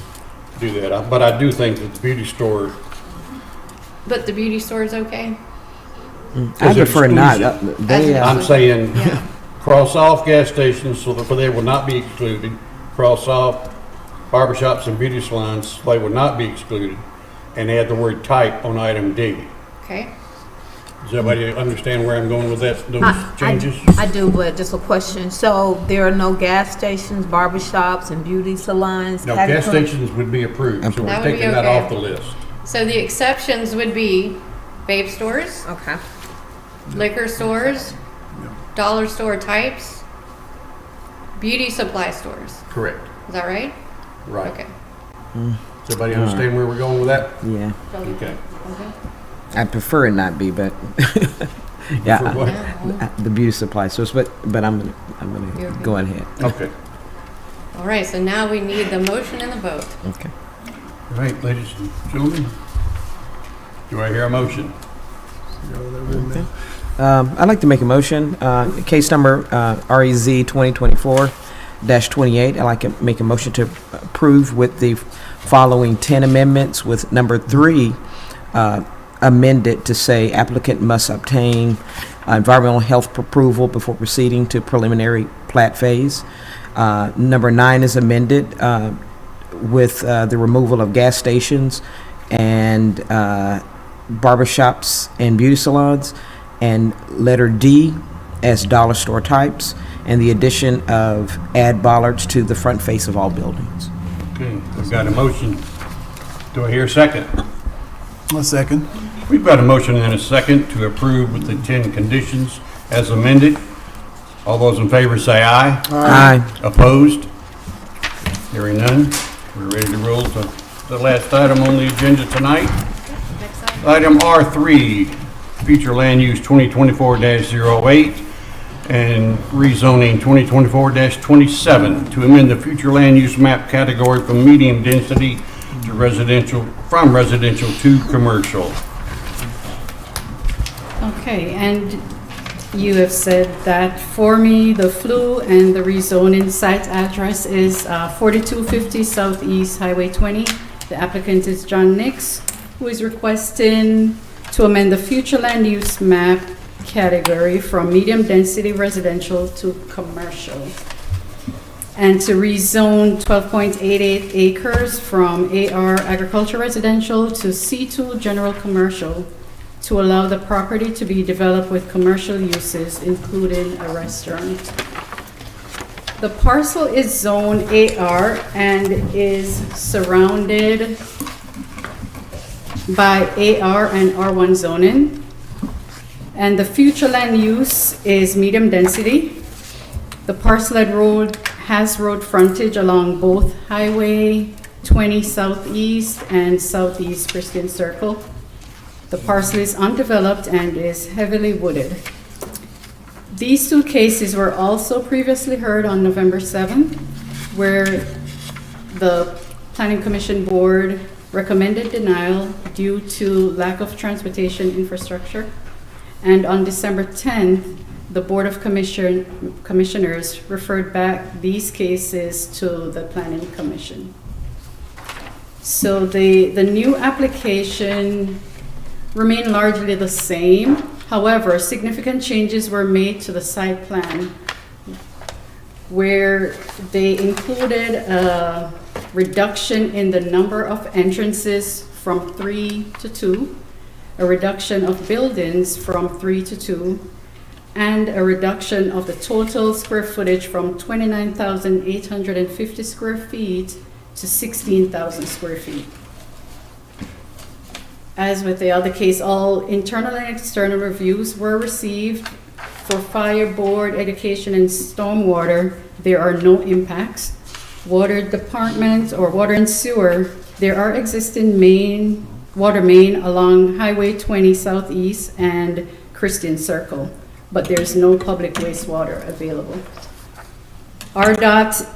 do that. But I do think that the beauty store, But the beauty store is okay? I Is it prefer not. exclusive? They, I'm saying, Yeah. cross off gas stations so that they will not be excluded, cross off barbershops and beauty salons, they will not be excluded, and add the word type on item D. Okay. Does everybody understand where I'm going with that, those changes? I do, but just a question. So there are no gas stations, barbershops, and beauty salons? No, Had gas to- stations would be approved, so That we're would be taking that okay. off the list. So the exceptions would be vape stores, Okay. liquor stores, dollar store types, beauty supply stores. Correct. Is that right? Right. Okay. Does everybody understand where we're going with that? yeah. Okay. Okay. I prefer it not be, but yeah, For what? No. the beauty supply stores. But I'm You're gonna okay. go ahead. Okay. All right, so now we need the motion and the vote. Okay. All right, ladies and gentlemen, do I hear a motion? I'd like to make a motion. Case number REZ 2024-28. I'd like to make a motion to approve with the following 10 amendments, with number 3 amended to say applicant must obtain environmental health approval before proceeding to preliminary plat phase. Number 9 is amended with the removal of gas stations and barbershops and beauty salons, and letter D as dollar store types, and the addition of add bollards to the front face of all buildings. Okay, we've got a motion. Do I hear a second? A second. We've got a motion and a second to approve with the 10 conditions as amended. All those in favor say aye. Aye. Opposed? Hearing none, we're ready to roll to the last item on the agenda tonight. Item R3, future land use 2024-08 and rezoning 2024-27 to amend the future land use map category from medium density to residential, from residential to commercial. Okay, and you have said that for me, the flu and the rezoning site address is 4250 Southeast Highway 20. The applicant is John Nix, who is requesting to amend the future land use map category from medium density residential to commercial, and to rezone 12.88 acres from AR agriculture residential to C2 general commercial, to allow the property to be developed with commercial uses, including a restaurant. The parcel is zone AR and is surrounded by AR and R1 zoning. And the future land use is medium density. The parcel has road frontage along both Highway 20 Southeast and Southeast Christian Circle. The parcel is undeveloped and is heavily wooded. These two cases were also previously heard on November 7th, where the Planning Commission Board recommended denial due to lack of transportation infrastructure. And on December 10th, the Board of Commissioners referred back these cases to the Planning Commission. So the new application remained largely the same. However, significant changes were made to the site plan, where they included a reduction in the number of entrances from 3 to 2, a reduction of buildings from 3 to 2, and a reduction of the total square footage from 29,850 square feet to 16,000 square feet. As with the other case, all internal and external reviews were received. For fire, board, education, and stormwater, there are no impacts. Water department or water and sewer, there are existing water main along Highway 20 Southeast and Christian Circle, but there's no public wastewater available. RDOT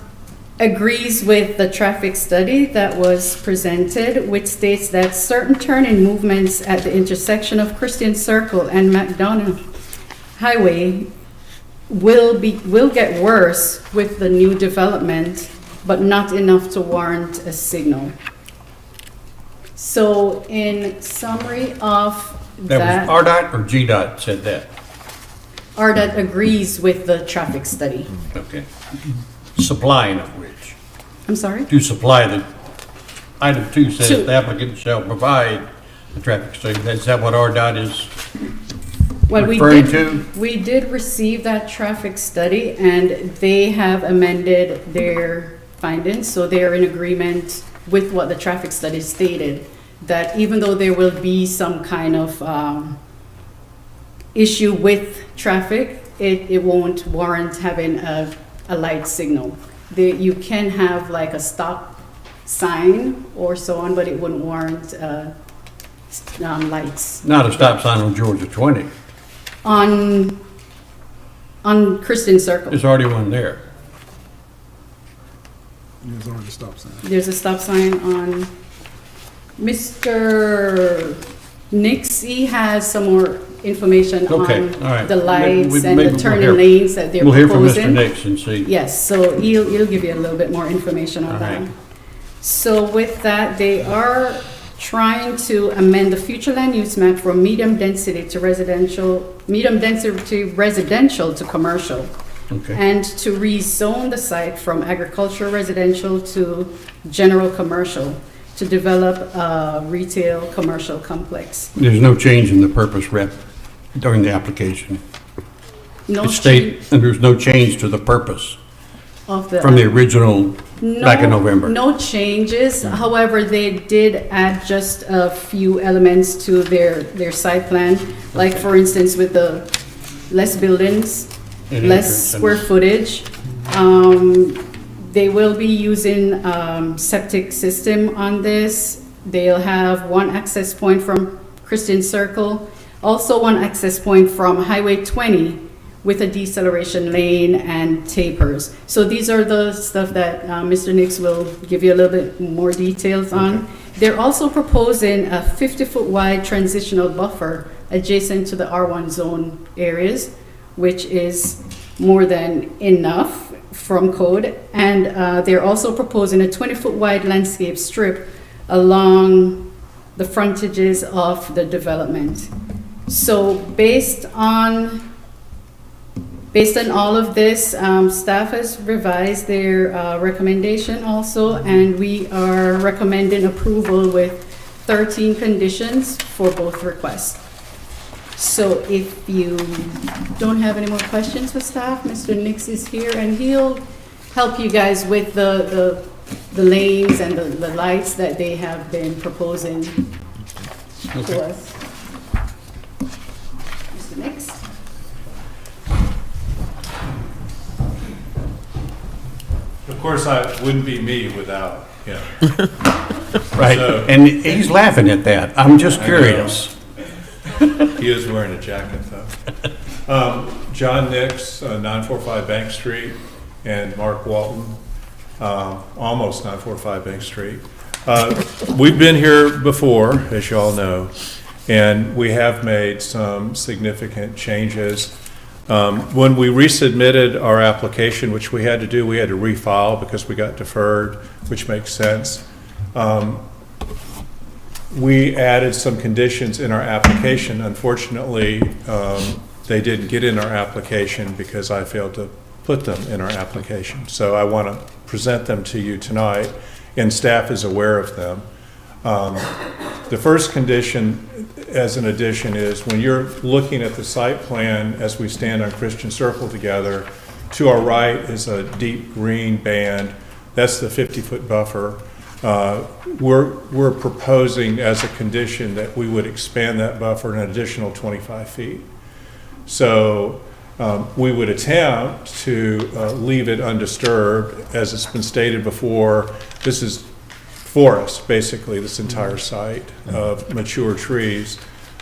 agrees with the traffic study that was presented, which states that certain turning movements at the intersection of Christian Circle and McDonough Highway will get worse with the new development, but not enough to warrant a signal. So in summary of That was RDOT or GDOT said that? RDOT agrees with the traffic study. Okay. Supplying of which? I'm sorry? To supply the, item 2 says To- the applicant shall provide the traffic study. Is that what RDOT is Well, referring to? we did receive that traffic study, and they have amended their findings, so they're in agreement with what the traffic study stated, that even though there will be some kind of issue with traffic, it won't warrant having a light signal. You can have like a stop sign or so on, but it wouldn't warrant lights. Not a stop sign on Georgia 20. On Christian Circle, There's already one there. There's already a stop sign. there's a stop sign on Mr. Nixie has some more information Okay, on all right. the lights and Maybe the we'll turning hear- lanes that they're We'll hear from Mr. proposing. Nix and see. Yes, so he'll give you a little bit more information on All that. right. So with that, they are trying to amend the future land use map from medium density to residential to commercial. Okay. And to rezone the site from agricultural residential to general commercial to develop a retail commercial complex. There's no change in the purpose, Rep, during the application. No It state, and there's no change to the purpose of the from the original back in November. No changes. However, they did add just a few elements to their site plan. Like for instance, with the less buildings, And less entrance and- square footage. They will be using septic system on this. They'll have one access point from Christian Circle, also one access point from Highway 20 with a deceleration lane and tapers. So these are the stuff that Mr. Nix will give you a little bit more details on. They're also proposing a 50-foot wide transitional buffer adjacent to the R1 zone areas, which is more than enough from code. And they're also proposing a 20-foot wide landscape strip along the frontages of the development. So based on all of this, staff has revised their recommendation also, and we are recommending approval with 13 conditions for both requests. So if you don't have any more questions for staff, Mr. Nix is here, and he'll help you guys with the lanes and the lights that they have been proposing to us. Mr. Nix? Of course, I wouldn't be me without him. Right, So- and he's laughing at that. I'm just I know. curious. He is wearing a jacket, though. John Nix, 945 Bank Street, and Mark Walton, almost 945 Bank Street. We've been here before, as you all know, and we have made some significant changes. When we resubmitted our application, which we had to do, we had to refile because we got deferred, which makes sense. We added some conditions in our application. Unfortunately, they didn't get in our application because I failed to put them in our application. So I want to present them to you tonight, and staff is aware of them. The first condition as an addition is when you're looking at the site plan as we stand on Christian Circle together, to our right is a deep green band. That's the 50-foot buffer. We're proposing as a condition that we would expand that buffer an additional 25 feet. So we would attempt to leave it undisturbed. As it's been stated before, this is forest, basically, this entire site of mature trees.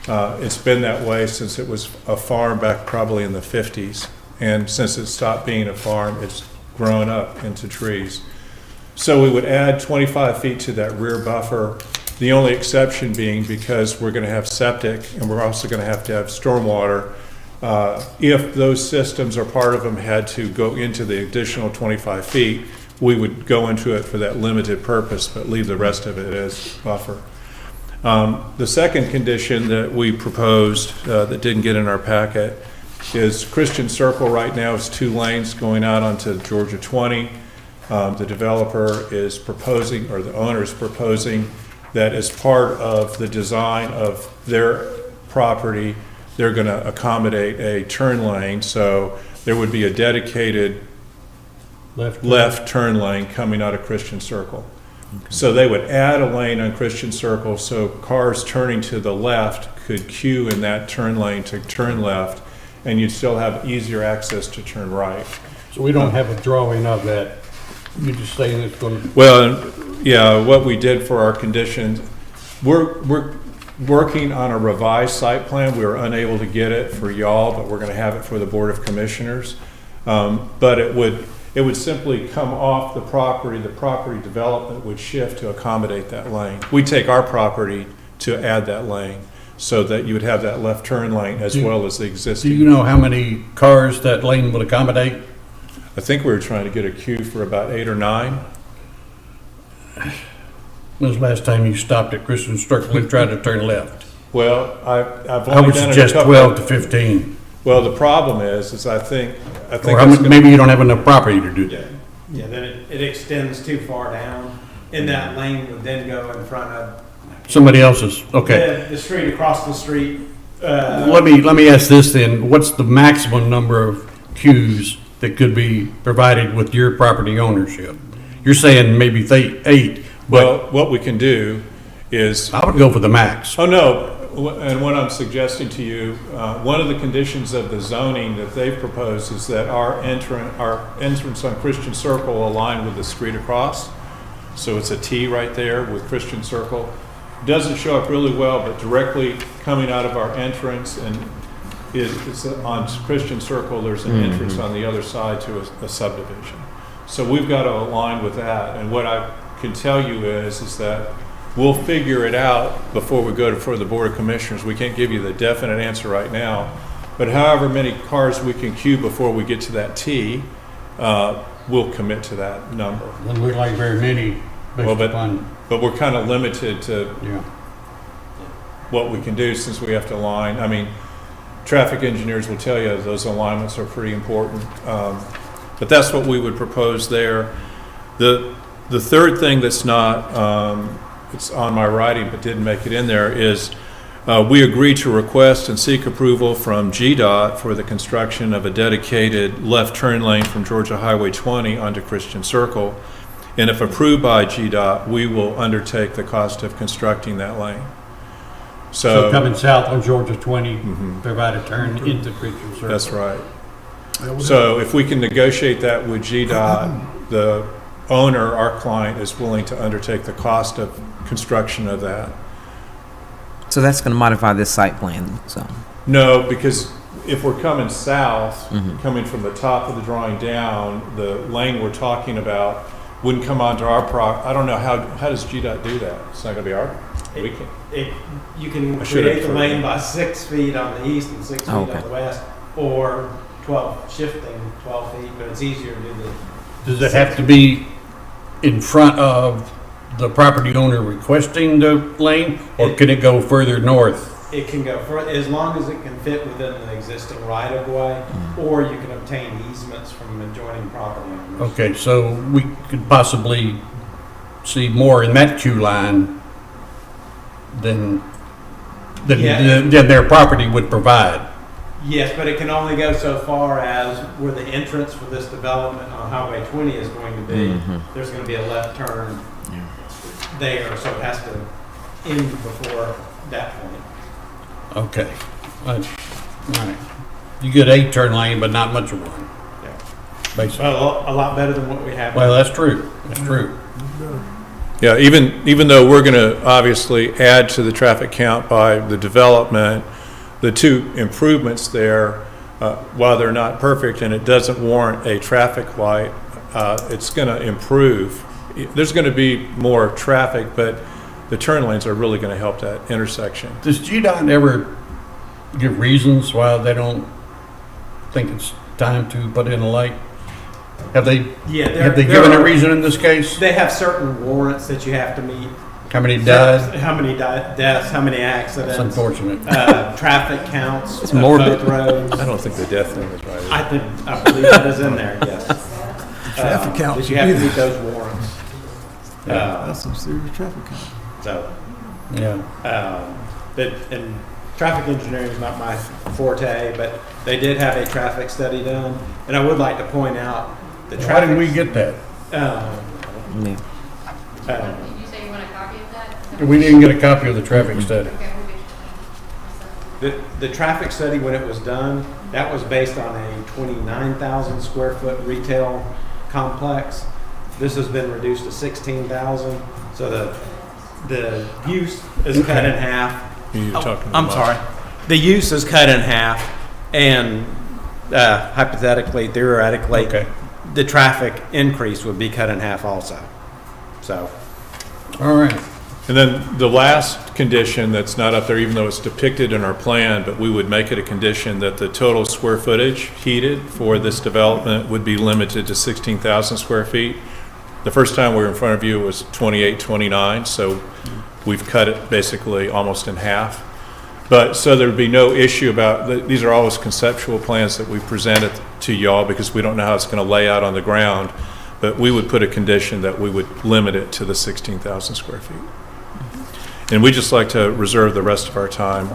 It's been that way since it was a farm back probably in the 50s. And since it stopped being a farm, it's grown up into trees. So we would add 25 feet to that rear buffer. The only exception being because we're going to have septic and we're also going to have stormwater. If those systems or part of them had to go into the additional 25 feet, we would go into it for that limited purpose, but leave the rest of it as buffer. The second condition that we proposed that didn't get in our packet is Christian Circle right now is 2 lanes going out onto Georgia 20. The developer is proposing, or the owner is proposing, that as part of the design of their property, they're going to accommodate a turn lane. So there would be a dedicated left turn lane coming out of Christian Circle. So they would add a lane on Christian Circle so cars turning to the left could queue in that turn lane to turn left, and you'd still have easier access to turn right. So we don't have a drawing of that. You're just saying it's going to... Well, yeah, what we did for our conditions, we're working on a revised site plan. We were unable to get it for y'all, but we're going to have it for the Board of Commissioners. But it would simply come off the property development would shift to accommodate that lane. We take our property to add that lane so that you would have that left turn lane as well as the Do existing. you know how many cars that lane would accommodate? I think we were trying to get a queue for about 8 or 9. When's the last time you stopped at Christian Circle and tried to turn left? Well, I've I only would done it a suggest couple. 12 to 15. Well, the problem is I think Or it's gonna- maybe you don't have enough property to do that. Yeah, then it extends too far down, and that lane would then go in front of Somebody else's, okay. the street across the street. Let me ask this then, what's the maximum number of queues that could be provided with your property ownership? You're saying maybe 8, Well, but what we can do is, I would go for the max. oh, no, and what I'm suggesting to you, one of the conditions of the zoning that they've proposed is that our entrance on Christian Circle align with the street across. So it's a T right there with Christian Circle. Doesn't show up really well, but directly coming out of our entrance and is on Christian Circle, there's an entrance on the other side to a subdivision. So we've got to align with that. And what I can tell you is that we'll figure it out before we go for the Board of Commissioners. We can't give you the definite answer right now, but however many cars we can queue before we get to that T, we'll commit to that number. Doesn't look like very many Well, based upon, But we're kind of limited to yeah. what we can do since we have to align. I mean, traffic engineers will tell you those alignments are pretty important. But that's what we would propose there. The third thing that's not, it's on my writing but didn't make it in there, is we agreed to request and seek approval from GDOT for the construction of a dedicated left turn lane from Georgia Highway 20 onto Christian Circle. And if approved by GDOT, we will undertake the cost of constructing that lane. So coming south on Georgia 20, provide a turn into Christian Circle. That's right. So if we can negotiate that with GDOT, the owner, our client, is willing to undertake the cost of construction of that. So that's going to modify this site plan, so. No, because if we're coming south, coming from the top of the drawing down, the lane we're talking about wouldn't come onto our I don't know, how does GDOT do that? It's not going to be our, we can. You can I should have create the heard lane that. by 6 feet on the east and 6 feet Oh, okay. on the west, or 12 feet, but it's easier to do the. Does it have to be in front of the property owner requesting the lane, or can it go further north? It can go for, as long as it can fit within the existing right of way, or you can obtain easements from adjoining property owners. Okay, so we could possibly see more in that queue line than Yeah. their property would provide. Yes, but it can only go so far as where the entrance for this development on Highway 20 is going to be. There's going to be a left turn there, so it has to end before that point. Okay. All right. You get 8 turn lane, but not much of one, Yeah. basically. Well, a lot better than what we have. Well, that's true. That's true. Yeah, even though we're going to obviously add to the traffic count by the development, the two improvements there, while they're not perfect and it doesn't warrant a traffic light, it's going to improve. There's going to be more traffic, but the turn lanes are really going to help that intersection. Does GDOT ever give reasons why they don't think it's time to put in a light? Have they given a reason in this case? They have certain warrants that you have to meet. How many died? How many deaths, how many That's accidents, unfortunate. traffic counts. It's morbid. both roads. I don't think the death thing is right. I believe that is in there, yes. Traffic count But should you have be to there. meet those warrants. That's some serious traffic count. So, Yeah. and traffic engineering is not my forte, but they did have a traffic study done. And I would like to point out the Why traffic. did we get that? Yeah. Did you say you want a copy of that? We didn't get a copy of the traffic study. Okay, we'll get you. The traffic study, when it was done, that was based on a 29,000 square foot retail complex. This has been reduced to 16,000, so the use is cut in half. You're talking I'm about- sorry. The use is cut in half, and hypothetically, theoretically, Okay. the traffic increase would be cut in half also. So, All right. And then the last condition that's not up there, even though it's depicted in our plan, but we would make it a condition that the total square footage heated for this development would be limited to 16,000 square feet. The first time we were in front of you was 2829, so we've cut it basically almost in half. But, so there'd be no issue about, these are always conceptual plans that we presented to y'all because we don't know how it's going to lay out on the ground, but we would put a condition that we would limit it to the 16,000 square feet. And we'd just like to reserve the rest of our time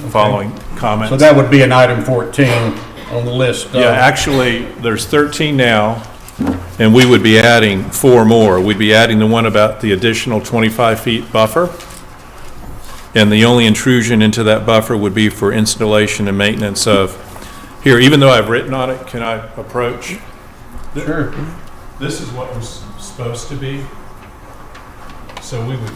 following comments. So that would be an item 14 on the list. Yeah, actually, there's 13 now, and we would be adding 4 more. We'd be adding the one about the additional 25 feet buffer, and the only intrusion into that buffer would be for installation and maintenance of, here, even though I've written on it, can I approach? Sure. This is what was supposed to be. So we would,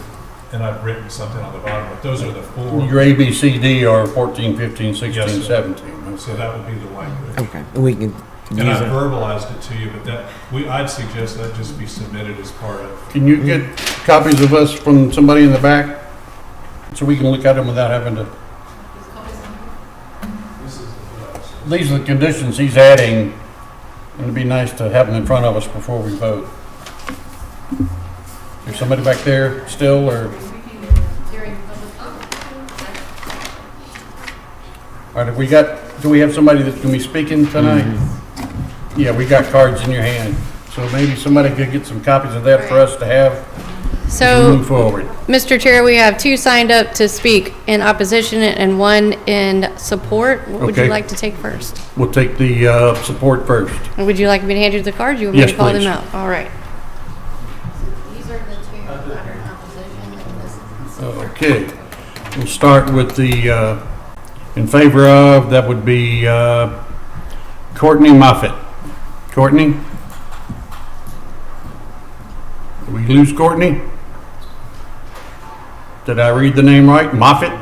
and I've written something on the bottom, but those are the 4. Your A, B, C, D are 14, 15, 16, Yes, sir. 17. So that would be the language. Okay, we can And use I it. verbalized it to you, but I'd suggest that just be submitted as part of. Can you get copies of us from somebody in the back? So we can look at them without having to. These are the conditions he's adding, and it'd be nice to have them in front of us before we vote. Is there somebody back there still, or? All right, do we have somebody that's gonna be speaking tonight? Yeah, we got cards in your hand, so maybe somebody could get some copies of that for us to have as we So, move forward. Mr. Chair, we have 2 signed up to speak in opposition and 1 in support. What would you Okay. like to take first? We'll take the support first. Would you like me to hand you the cards? You want me Yes, to call please. them out? All right. These are the 2 that are in opposition, and this is in support. Okay, we'll start with the in favor of, that would be Courtney Moffitt. Courtney? Did we lose Courtney? Did I read the name right? Moffitt?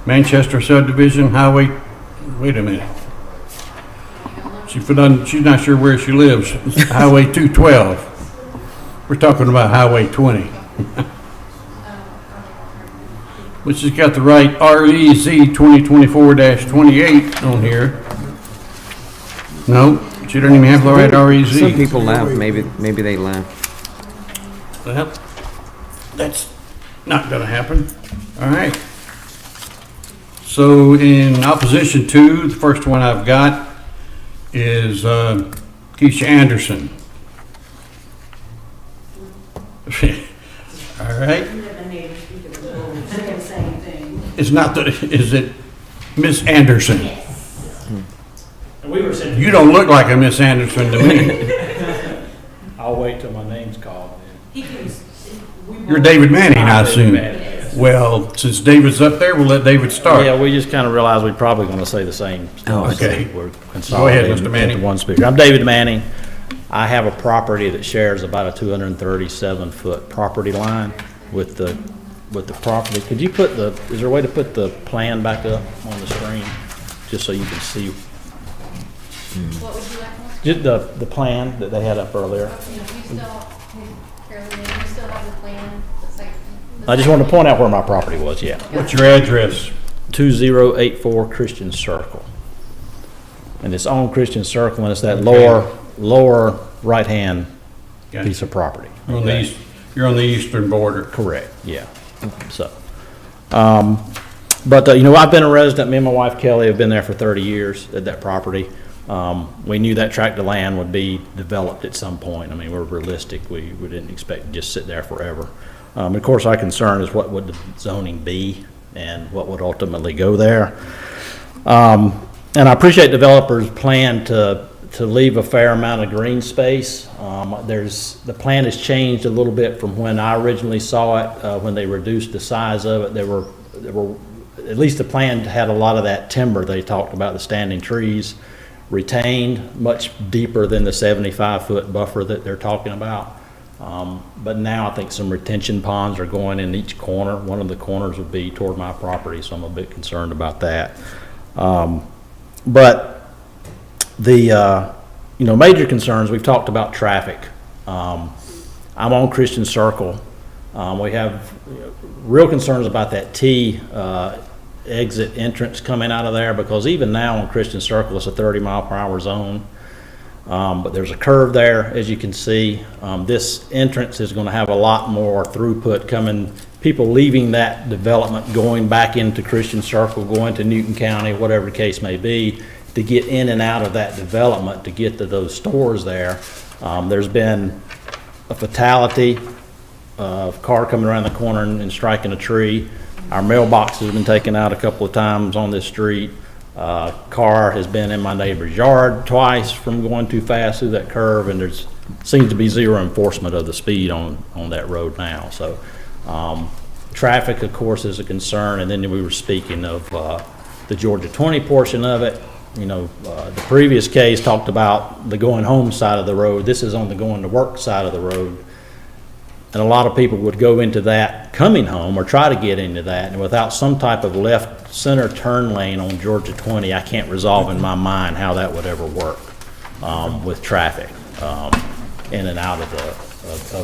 Manchester Subdivision Highway, wait a minute. She's not sure where she lives. Highway 212. We're talking about Highway 20. Which has got the right REZ 2024-28 on here. No, she doesn't even have the right REZ. Some people laugh, maybe they laugh. Well, that's not gonna happen. All right. So in opposition to, the first one I've got is Keisha Anderson. All right. It's not the, is it Miss Anderson? We were sitting. You don't look like a Miss Anderson to me. I'll wait till my name's called then. You're David Manning, I assume. Manning, yes. Well, since David's up there, we'll let David start. Yeah, we just kind of realized we're probably going to say the same stuff. okay. So we're Go ahead, consolidating Mr. Manning. into one speaker. I'm David Manning. I have a property that shares about a 237-foot property line with the property. Could you put is there a way to put the plan back up on the screen, just so you can see? What would you like? Just the plan that they had up earlier. You still have the plan? I just wanted to point out where my property was, yeah. What's your address? 2084 Christian Circle. And it's on Christian Circle, and it's that Okay. lower right-hand Gotcha. piece of property. On the east, you're on the eastern border. Correct, yeah. So, but, I've been a resident, me and my wife Kelly have been there for 30 years at that property. We knew that tract of land would be developed at some point. I mean, we're realistic. We didn't expect to just sit there forever. Of course, our concern is what would the zoning be and what would ultimately go there. And I appreciate developers' plan to leave a fair amount of green space. The plan has changed a little bit from when I originally saw it, when they reduced the size of it. There were, at least the plan had a lot of that timber they talked about, the standing trees, retained much deeper than the 75-foot buffer that they're talking about. But now I think some retention ponds are going in each corner. One of the corners would be toward my property, so I'm a bit concerned about that. But the major concerns, we've talked about traffic. I'm on Christian Circle. We have real concerns about that T exit entrance coming out of there, because even now on Christian Circle, it's a 30-mile-per-hour zone. But there's a curve there, as you can see. This entrance is going to have a lot more throughput coming, people leaving that development, going back into Christian Circle, going to Newton County, whatever the case may be, to get in and out of that development to get to those stores there. There's been a fatality, a car coming around the corner and striking a tree. Our mailboxes have been taken out a couple of times on this street. Car has been in my neighbor's yard twice from going too fast through that curve, and there's seems to be zero enforcement of the speed on that road now. So traffic, of course, is a concern. And then we were speaking of the Georgia 20 portion of it. You know, the previous case talked about the going home side of the road. This is on the going to work side of the road. And a lot of people would go into that coming home or try to get into that. And without some type of left center turn lane on Georgia 20, I can't resolve in my mind how that would ever work with traffic in and out of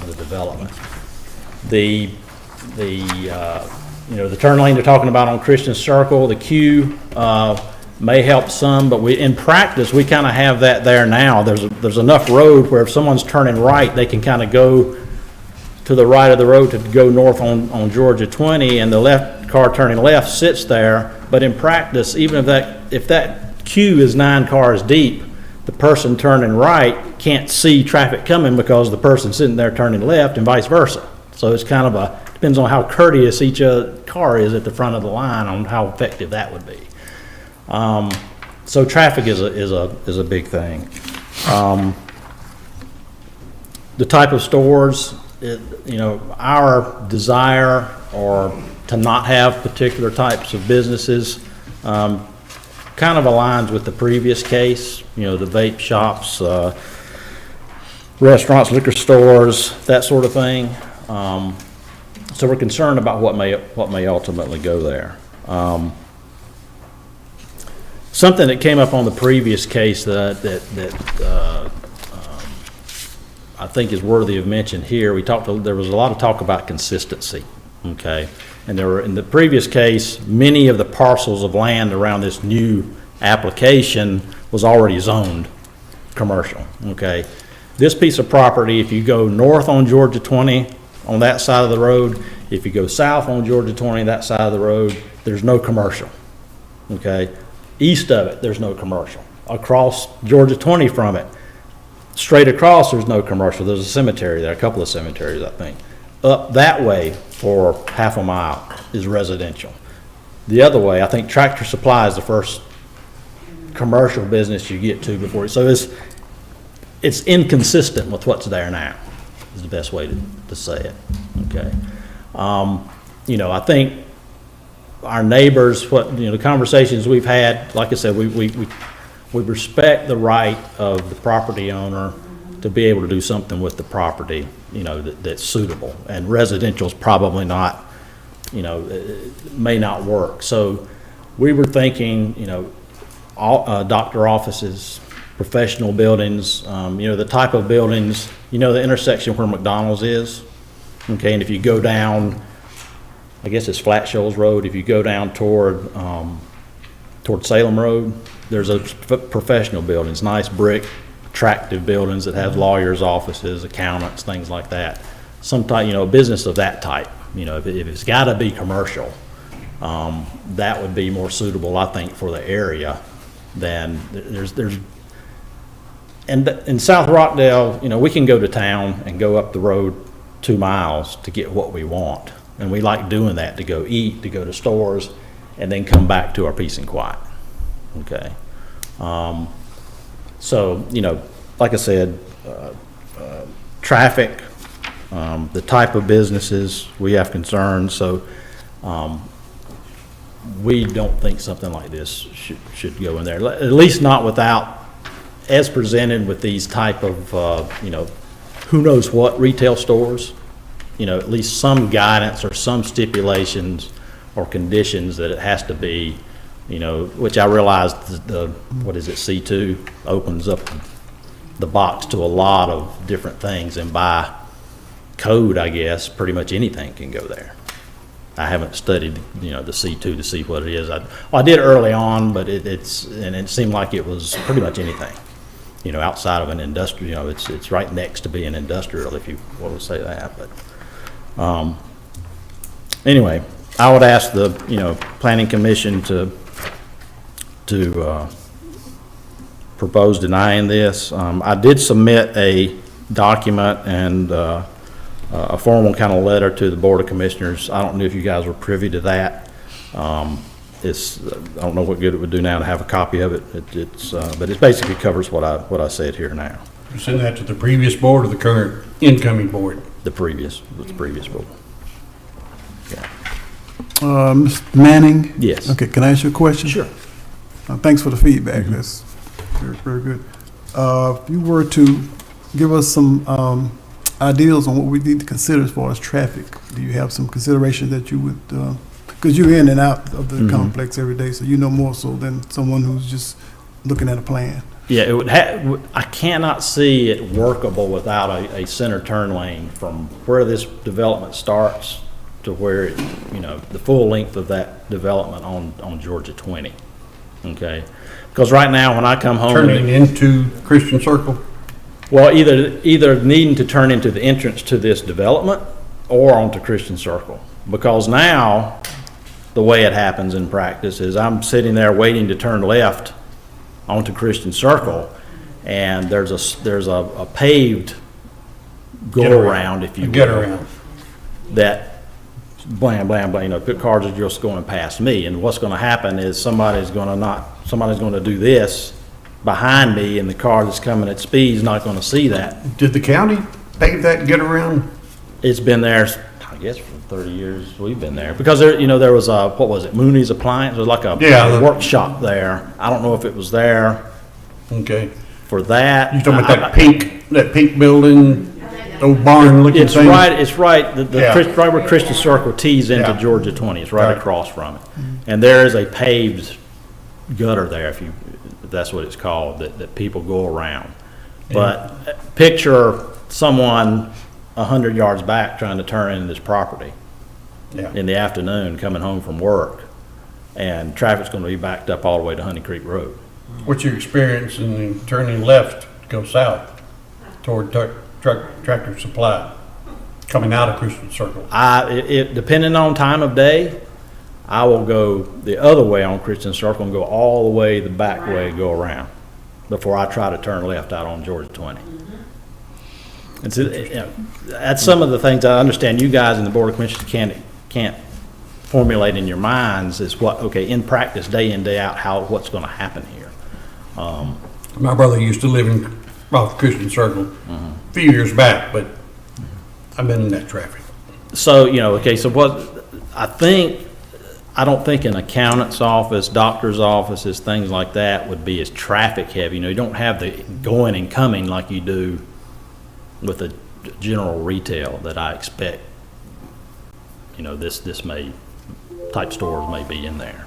the development. The turn lane they're talking about on Christian Circle, the queue may help some, but in practice, we kind of have that there now. There's enough road where if someone's turning right, they can kind of go to the right of the road to go north on Georgia 20, and the left car turning left sits there. But in practice, even if that queue is 9 cars deep, the person turning right can't see traffic coming because the person sitting there turning left, and vice versa. So it's kind of depends on how courteous each car is at the front of the line on how effective that would be. So traffic is a big thing. The type of stores, our desire or to not have particular types of businesses kind of aligns with the previous case. The vape shops, restaurants, liquor stores, that sort of thing. So we're concerned about what may ultimately go there. Something that came up on the previous case that I think is worthy of mention here. There was a lot of talk about consistency, okay? And there were, in the previous case, many of the parcels of land around this new application was already zoned commercial, okay? This piece of property, if you go north on Georgia 20 on that side of the road, if you go south on Georgia 20 that side of the road, there's no commercial, okay? East of it, there's no commercial. Across Georgia 20 from it, straight across, there's no commercial. There's a cemetery there, a couple of cemeteries, I think. Up that way for half a mile is residential. The other way, I think Tractor Supply is the first commercial business you get to before. So it's inconsistent with what's there now, is the best way to say it, okay? I think our neighbors, the conversations we've had, like I said, we respect the right of the property owner to be able to do something with the property, that's suitable. And residential is probably not, may not work. So we were thinking, doctor offices, professional buildings, the type of buildings, the intersection where McDonald's is, okay? And if you go down, I guess it's Flat Shoals Road, if you go down toward Salem Road, there's a professional buildings, nice brick, attractive buildings that have lawyers' offices, accountants, things like that. Some type, a business of that type. If it's got to be commercial, that would be more suitable, I think, for the area than and in South Rockdale, we can go to town and go up the road 2 miles to get what we want, and we like doing that, to go eat, to go to stores, and then come back to our peace and quiet. Okay. So, like I said, traffic, the type of businesses, we have concerns. So, we don't think something like this should go in there, at least not without, as presented with these type of, who knows what retail stores, at least some guidance or some stipulations or conditions that it has to be, which I realize C2 opens up the box to a lot of different things, and by code, I guess, pretty much anything can go there. I haven't studied, the C2 to see what it is. I did early on, but it seemed like it was pretty much anything. outside of an industrial, it's right next to being industrial, if you want to say that, but, anyway, I would ask the, planning commission to propose denying this. I did submit a document and, a formal kind of letter to the Board of Commissioners. I don't know if you guys were privy to that. I don't know what good it would do now to have a copy of it. But it basically covers what I said here now. You send that to the previous board or the current incoming board? The previous board. Yeah. Mr. Manning? Yes. Okay, can I ask you a question? Sure. Thanks for the feedback. That's very, very good. If you were to give us some ideas on what we need to consider as far as traffic, do you have some considerations that you would, because you're in and out of the complex every day, so you know more so than someone who's just looking at a plan. Yeah, it would I cannot see it workable without a center turn lane from where this development starts to where it, the full length of that development on Georgia 20. Okay, because right now when I come home, Turning into Christian Circle? well, either needing to turn into the entrance to this development or onto Christian Circle, because now the way it happens in practice is I'm sitting there waiting to turn left onto Christian Circle, and there's a paved go around, if you will. Get around. That blam, blam, blam, cars are just going past me, and what's gonna happen is somebody's gonna do this behind me, and the car that's coming at speed is not gonna see that. Did the county pave that get around? It's been there, I guess, for 30 years we've been there, because there was a, what was it, Mooney's Appliance, there was like a workshop there. I don't know if it was there Okay. for that. You talking about that pink building, old barn looking thing? It's right, right where Christian Circle tees into Georgia 20, it's right across from it. And there is a paved gutter there, if that's what it's called, that people go around. But picture someone 100 yards back trying to turn into this property in the afternoon coming home from work, and traffic's going to be backed up all the way to Honey Creek Road. What's your experience in turning left to go south toward Tractor Supply, coming out of Christian Circle? Depending on time of day, I will go the other way on Christian Circle and go all the way the back way, go around, before I try to turn left out on Georgia 20. That's some of the things I understand you guys in the Board of Commissioners can't formulate in your minds is what, in practice, day in, day out, what's going to happen here. My brother used to live off Christian Circle a few years back, but I've been in that traffic. So, so what I don't think an accountant's office, doctor's offices, things like that would be as traffic heavy. You don't have the going and coming like you do with a general retail that I expect, this type stores may be in there.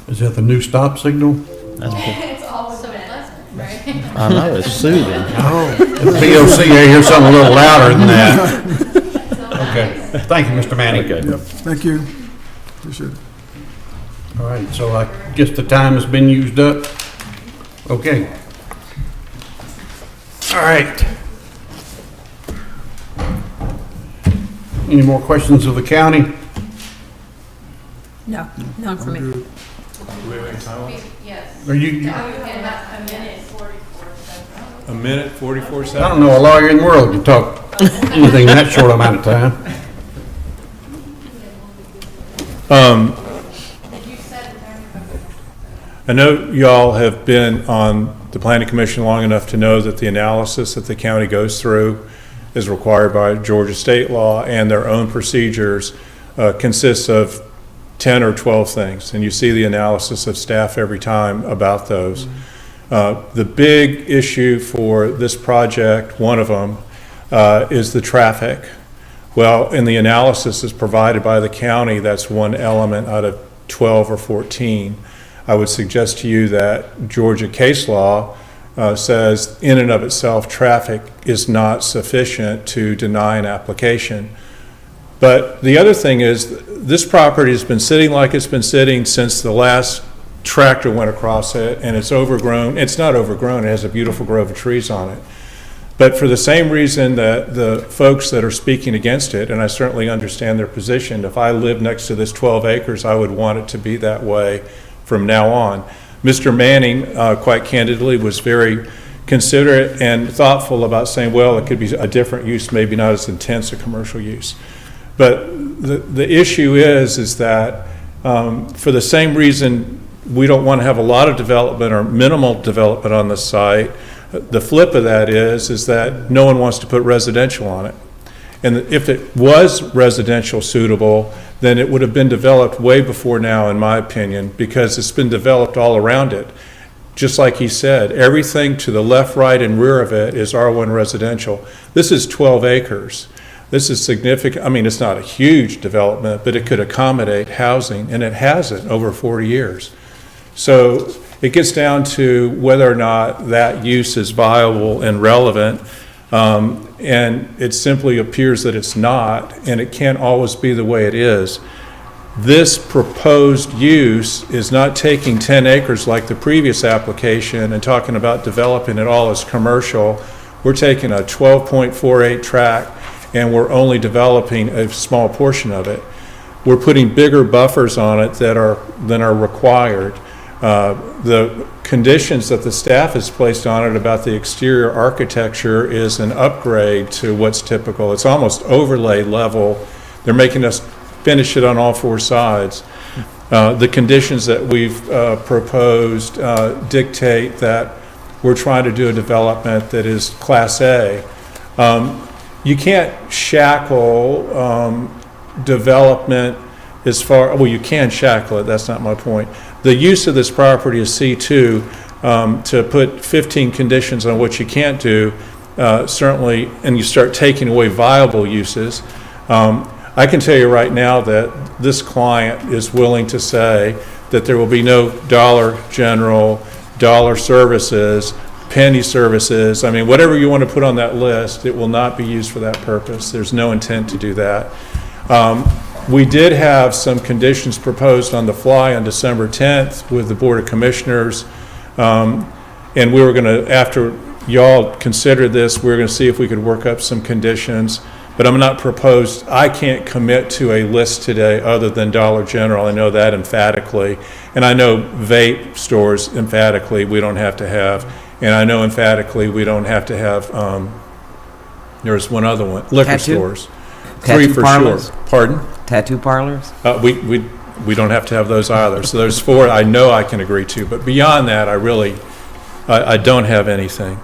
Is that the new stop signal? It's always so pleasant, right? I know, it's soothing. The POC, I hear something a little louder than that. Okay, thank you, Mr. Manning. Okay. Yep, thank you. Appreciate it. All right, so I guess the time has been used up. Okay. All right. Any more questions of the county? No, none for me. Yes. Are you, About a minute 44 seconds. A minute, 44 I seconds? don't know a lawyer in the world can talk anything in that short amount of time. I know y'all have been on the Planning Commission long enough to know that the analysis that the county goes through is required by Georgia state law, and their own procedures consists of 10 or 12 things, and you see the analysis of staff every time about those. The big issue for this project, one of them, is the traffic. Well, in the analysis is provided by the county, that's one element out of 12 or 14. I would suggest to you that Georgia case law says in and of itself traffic is not sufficient to deny an application. But the other thing is this property has been sitting like it's been sitting since the last tractor went across it, and it's overgrown. It's not overgrown, it has a beautiful grove of trees on it. But for the same reason that the folks that are speaking against it, and I certainly understand their position, if I lived next to this 12 acres, I would want it to be that way from now on. Mr. Manning, quite candidly, was very considerate and thoughtful about saying, well, it could be a different use, maybe not as intense a commercial use. But the issue is that for the same reason we don't want to have a lot of development or minimal development on the site, the flip of that is that no one wants to put residential on it. And if it was residential suitable, then it would have been developed way before now, in my opinion, because it's been developed all around it. Just like he said, everything to the left, right, and rear of it is R1 residential. This is 12 acres. This is significant. I mean, it's not a huge development, but it could accommodate housing, and it hasn't over 40 years. So it gets down to whether or not that use is viable and relevant, and it simply appears that it's not, and it can't always be the way it is. This proposed use is not taking 10 acres like the previous application and talking about developing it all as commercial. We're taking a 12.48 tract, and we're only developing a small portion of it. We're putting bigger buffers on it than are required. The conditions that the staff has placed on it about the exterior architecture is an upgrade to what's typical. It's almost overlay level. They're making us finish it on all four sides. The conditions that we've proposed dictate that we're trying to do a development that is Class A. You can't shackle development as far, well, you can shackle it, that's not my point. The use of this property is C2, to put 15 conditions on what you can't do, certainly, and you start taking away viable uses. I can tell you right now that this client is willing to say that there will be no Dollar General, Dollar Services, Penny Services. I mean, whatever you want to put on that list, it will not be used for that purpose. There's no intent to do that. We did have some conditions proposed on the fly on December 10th with the Board of Commissioners, and we were going to, after y'all considered this, we were going to see if we could work up some conditions, but I'm not proposed, I can't commit to a list today other than Dollar General. I know that emphatically, and I know vape stores emphatically we don't have to have, and I know emphatically we don't have to have, there's one other one, liquor Tattoo? stores. Tattoo Three for parlors? sure. Pardon? Tattoo parlors? We don't have to have those either. So there's four I know I can agree to, but beyond that, I don't have anything.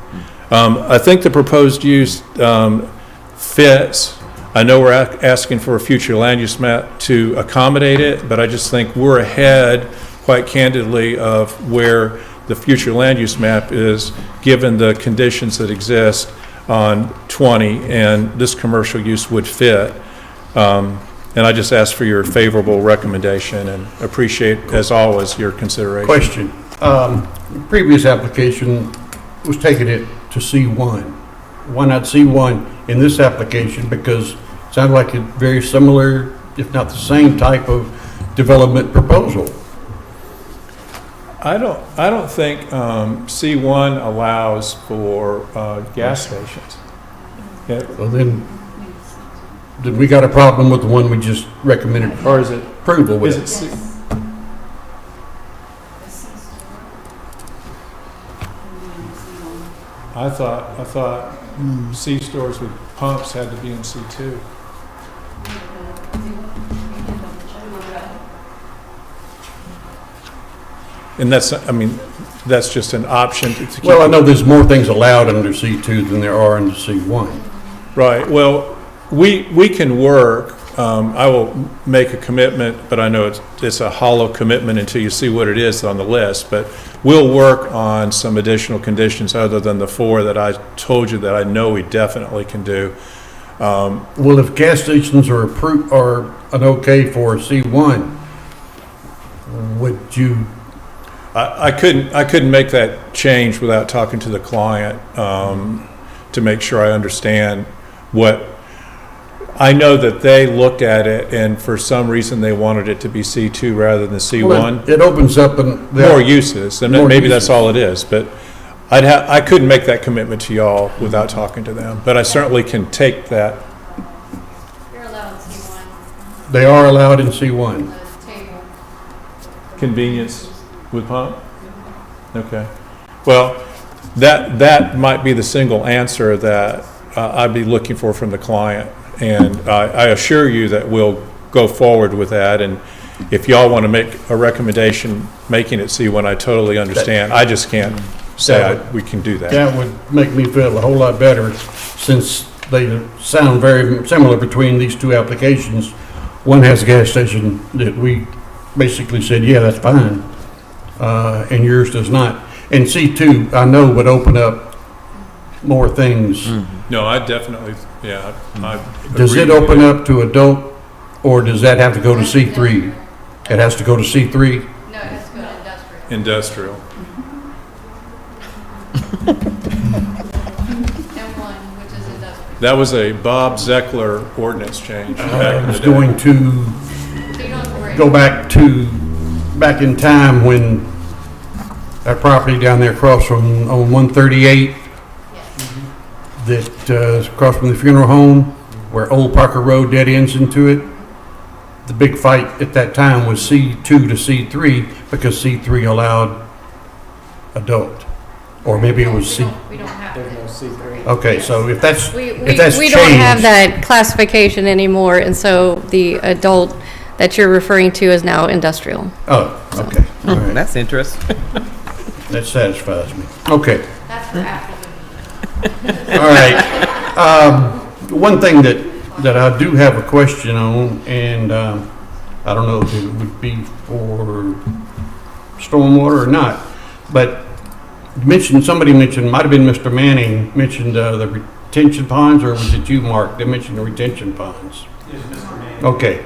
I think the proposed use fits. I know we're asking for a future land use map to accommodate it, but I just think we're ahead, quite candidly, of where the future land use map is, given the conditions that exist on 20, and this commercial use would fit. And I just ask for your favorable recommendation and appreciate, as always, your consideration. Question. Previous application was taking it to C1. Why not C1 in this application? Because it sounded like a very similar, if not the same type of development proposal. I don't think C1 allows for gas stations. Yeah, Well, then we got a problem with the one we just recommended or is it? approval with. Is it C? I thought C stores with pumps had to be in C2. And that's just an option to keep. Well, I know there's more things allowed under C2 than there are under C1. Right, well, we can work, I will make a commitment, but I know it's a hollow commitment until you see what it is on the list, but we'll work on some additional conditions other than the four that I told you that I know we definitely can do. Well, if gas stations are approved, are an okay for C1, would you? I couldn't make that change without talking to the client to make sure I understand what. I know that they looked at it, and for some reason, they wanted it to be C2 rather than C1. It opens up More uses, and More maybe uses. that's all it is, but I couldn't make that commitment to y'all without talking to them, but I certainly can take that. You're allowed C1, They are allowed in C1. the table. Convenience with pump? Okay. Well, that might be the single answer that I'd be looking for from the client. And I assure you that we'll go forward with that. And if y'all want to make a recommendation, making it C1, I totally understand. I just can't say we can do that. That would make me feel a whole lot better, since they sound very similar between these two applications. One has a gas station that we basically said, yeah, that's fine, and yours does not. And C2, I know, would open up more things. No, I definitely, yeah. I Does agree it with open you. up to adult, or does that have to go to C3? It has to go to C3? No, it has to go to industrial. Industrial. M1, which is industrial. That was a Bob Zeckler ordinance change back I in the was day. going to So you don't have to worry. go back in time when that property down there across from, on 138, that is across from the funeral home, where Old Parker Road dead ends into it. The big fight at that time was C2 to C3, because C3 allowed adult. Or maybe it was C, We don't have There's that. no C3. okay, so if that's We changed. don't have that classification anymore, and so the adult that you're referring to is now industrial. Oh, okay, all right, That's interesting. that satisfies me. Okay. That's for after. All right. One thing that I do have a question on, and I don't know if it would be for stormwater or not, but somebody mentioned, might have been Mr. Manning, mentioned the retention ponds, or was it you, Mark? They mentioned the retention ponds. Okay.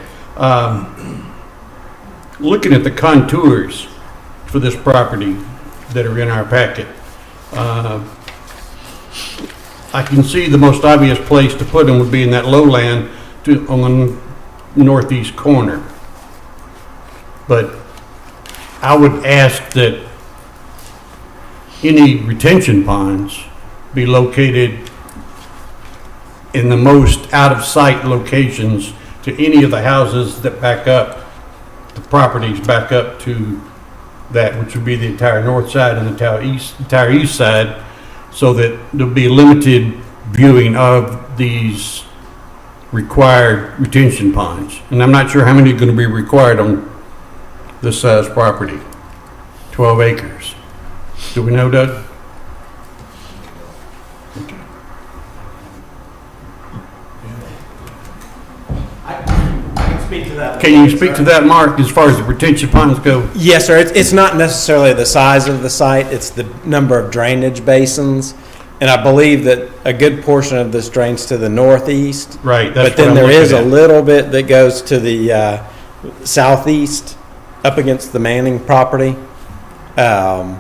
Looking at the contours for this property that are in our packet, I can see the most obvious place to put them would be in that lowland on the northeast corner. But I would ask that any retention ponds be located in the most out-of-sight locations to any of the houses that back up, the properties back up to that, which would be the entire north side and the entire east side, so that there'll be limited viewing of these required retention ponds. And I'm not sure how many are going to be required on this size property, 12 acres. Do we know, Doug? I can speak to that. Can you speak to that, Mark, as far as the retention ponds go? Yes, sir. It's not necessarily the size of the site, it's the number of drainage basins. And I believe that a good portion of this drains to the northeast. Right, that's But then what I'm there is a looking at. little bit that goes to the southeast, up against the Manning property. There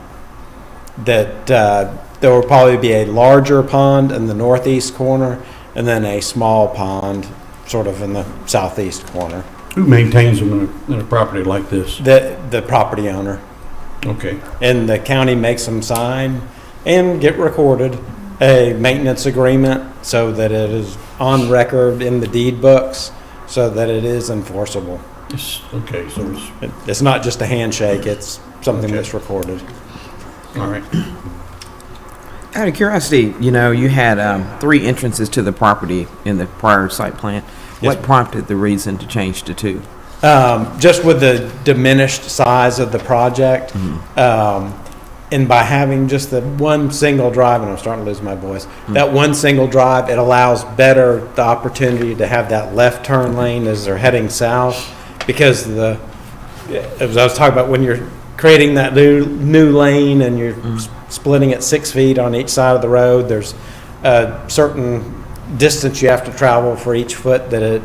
will probably be a larger pond in the northeast corner, and then a small pond sort of in the southeast corner. Who maintains them in a property like this? The property owner. Okay, And the county makes them sign and get recorded a maintenance agreement so that it is on record in the deed books so that it is enforceable. okay, so It's not just a handshake, it's something Okay. that's recorded. all right. Out of curiosity, you had 3 entrances to the property in the prior site plan. Yes, What prompted the reason to change to 2? Just with the diminished size of the project, and by having just the one single drive, and I'm starting to lose my voice, that one single drive, it allows better the opportunity to have that left turn lane as they're heading south, because as I was talking about, when you're creating that new lane and you're splitting it 6 feet on each side of the road, there's a certain distance you have to travel for each foot that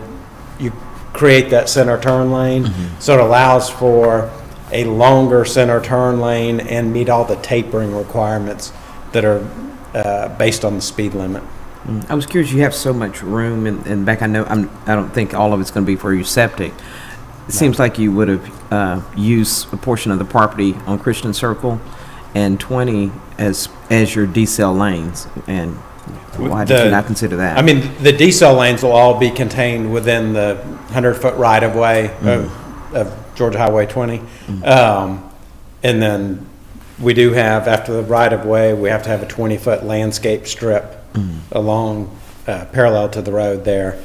you create that center turn lane. So it allows for a longer center turn lane and meet all the tapering requirements that are based on the speed limit. I was curious, you have so much room in back. I don't think all of it's going to be for your septic. It seems like you would have used a portion of the property on Christian Circle and 20 as your decel lanes. And why did you not consider that? I mean, the decel lanes will all be contained within the 100-foot right-of-way of Georgia Highway 20. And then we do have, after the right-of-way, we have to have a 20-foot landscape strip along, parallel to the road there.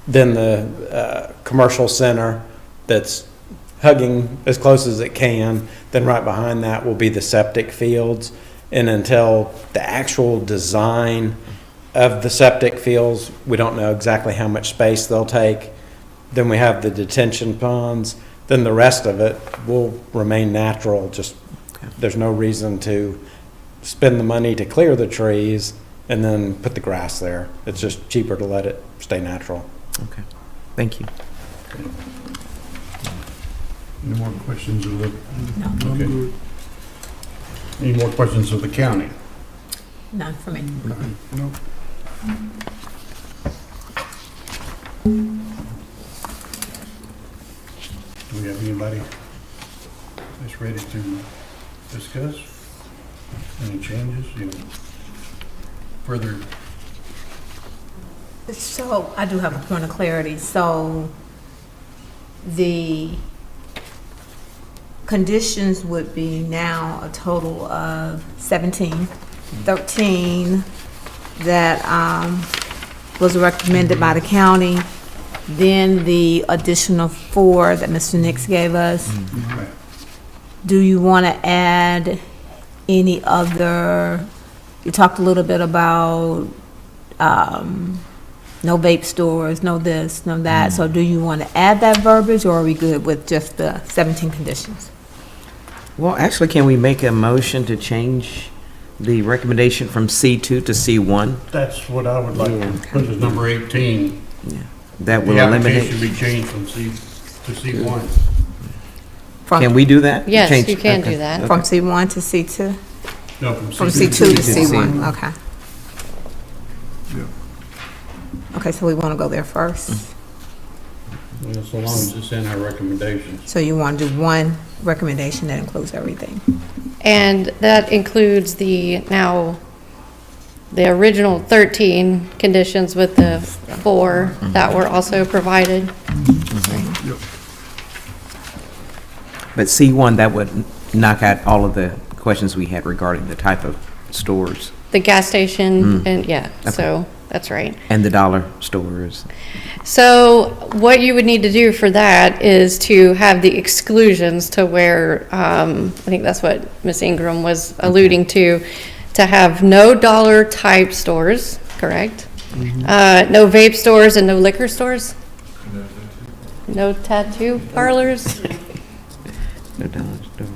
Then the commercial center that's hugging as close as it can. Then right behind that will be the septic fields. And until the actual design of the septic fields, we don't know exactly how much space they'll take. Then we have the detention ponds. Then the rest of it will remain natural. Just there's no reason to spend the money to clear the trees and then put the grass there. It's just cheaper to let it stay natural. Okay, thank you. Any more questions of the? No. Okay. Any more questions of the county? None for me. No. Do we have anybody that's ready to discuss? Any changes? Any further? So I do have a point of clarity. So the conditions would be now a total of 17, 13 that was recommended by the county, then the additional 4 that Mr. Nix gave us. Right. Do you want to add any other, you talked a little bit about no vape stores, no this, no that. So do you want to add that verbiage, or are we good with just the 17 conditions? Well, actually, can we make a motion to change the recommendation from C2 to C1? That's what I would like to put as number 18. That will The eliminate. application be changed from C to C1. Can we do that? Yes, Change- you can okay. do that. From C1 to C2? No, From C2 C2 to to C1, C1. okay. Yeah. Okay, so we want to go there first. Well, so long as it's in our recommendations. So you want to do one recommendation that includes everything? And that includes the original 13 conditions with the 4 that were also provided. But C1, that would knock out all of the questions we had regarding the type of stores The gas station, and so that's right. and the dollar stores. So what you would need to do for that is to have the exclusions to where, I think that's what Ms. Ingram was alluding to have no dollar type stores, correct? No vape stores and no liquor stores? No tattoo parlors? No dollar store.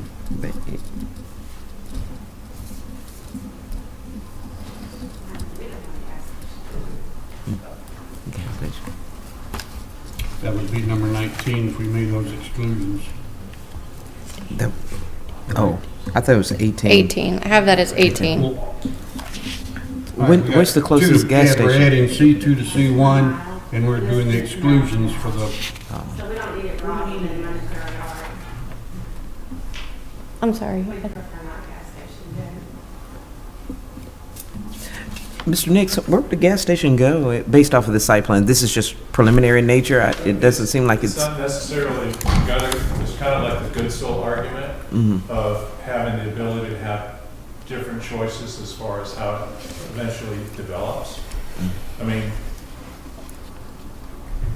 That would be number 19 if we made those exclusions. Oh, I thought it was 18. 18. I have that as 18. Where's the closest gas Yeah, we're station? adding C2 to C1, and we're doing the exclusions for the, I'm sorry. Mr. Nix, where would the gas station go based off of the site plan? This is just preliminary in nature. It doesn't seem like It's it's. not necessarily, it's kind of like the good soul argument of having the ability to have different choices as far as how it eventually develops. I mean,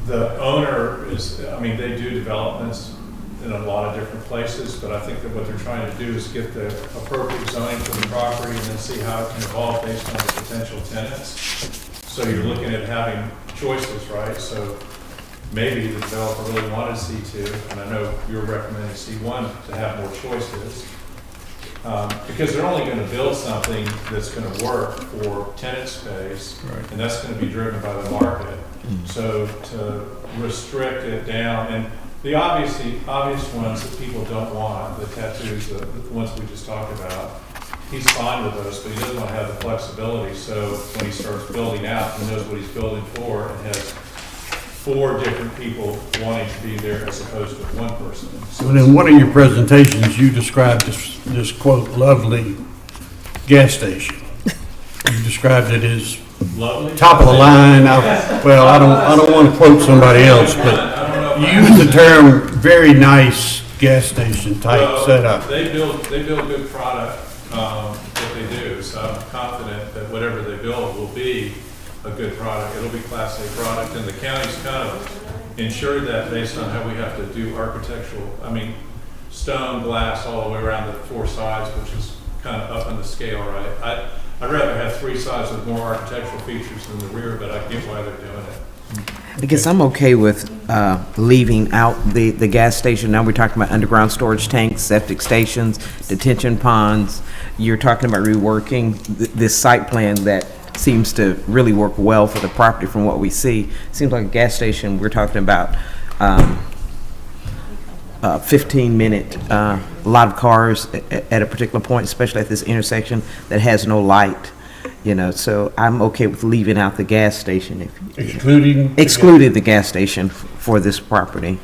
the owner they do developments in a lot of different places, but I think that what they're trying to do is get the appropriate zoning for the property and then see how it can evolve based on the potential tenants. So you're looking at having choices, right? So maybe the developer really wanted C2, and I know you're recommending C1 to have more choices. Because they're only going to build something that's going to work for tenant space, and that's going to be driven by the market. So to restrict it down, and the obvious ones that people don't want, the tattoos, the ones we just talked about, he's fine with those, but he doesn't want to have the flexibility, so when he starts building out, he knows what he's building for, and has 4 different people wanting to be there as opposed to one person. So in one of your presentations, you described this quote, lovely gas station. You described it as Lovely. top of the line. Well, I don't want to quote somebody else, but you used the term very nice gas station type Well, setup. They build good product, what they do, so I'm confident that whatever they build will be a good product. It'll be Class A product, and the county's kind of ensured that based on how we have to do architectural, stone, glass all the way around the 4 sides, which is kind of up in the scale, right? I'd rather have 3 sides with more architectural features than the rear, but I get why they're doing it. I guess I'm okay with leaving out the gas station. Now we're talking about underground storage tanks, septic stations, detention ponds. You're talking about reworking this site plan that seems to really work well for the property from what we see. Seems like a gas station, we're talking about 15-minute, a lot of cars at a particular point, especially at this intersection that has no light, so I'm okay with leaving out the gas station. Excluded the gas station for this property.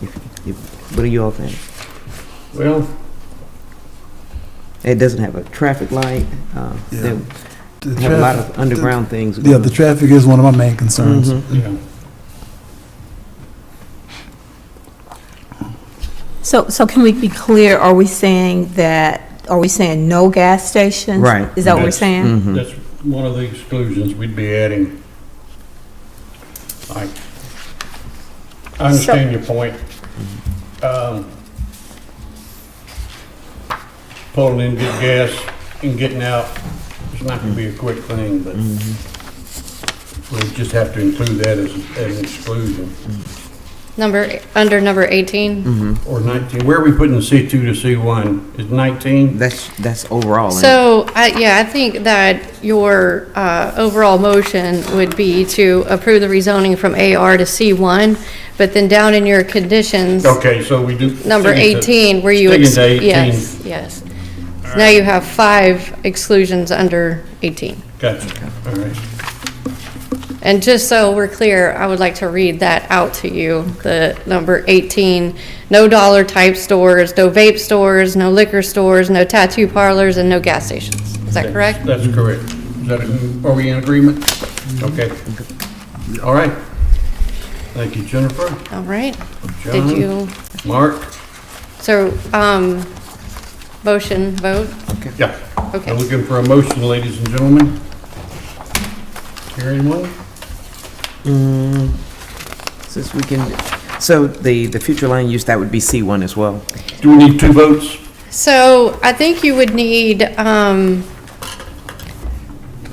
What do you all think? Well, it doesn't have a traffic light. They have a lot of underground things. Yeah, the traffic is one of my main concerns. yeah. So can we be clear, are we saying no gas stations? Right. Is that what we're saying? That's one of the exclusions we'd be adding. I understand your point. Pulling in good gas and getting out is not going to be a quick thing, but we just have to include that as an exclusion. Under number 18. Or 19. Where are we putting C2 to C1? Is 19? That's overall. So, I think that your overall motion would be to approve the rezoning from AR to C1, but then down in your conditions, Okay, so we do. number sticking to- 18, where you... sticking to 18. Yes. Now you have 5 exclusions under 18. Gotcha. All right. And just so we're clear, I would like to read that out to you, the number 18. No dollar type stores, no vape stores, no liquor stores, no tattoo parlors, and no gas stations. Is that correct? That's correct. Is that, are we in agreement? Okay. All right. Thank you, Jennifer. All right. John? Did you, Mark? so, motion, vote? Yeah. Okay. I'm looking for a motion, ladies and gentlemen. Hearing one? Since we can, so the future land use, that would be C1 as well. Do we need 2 votes? So I think you would need, let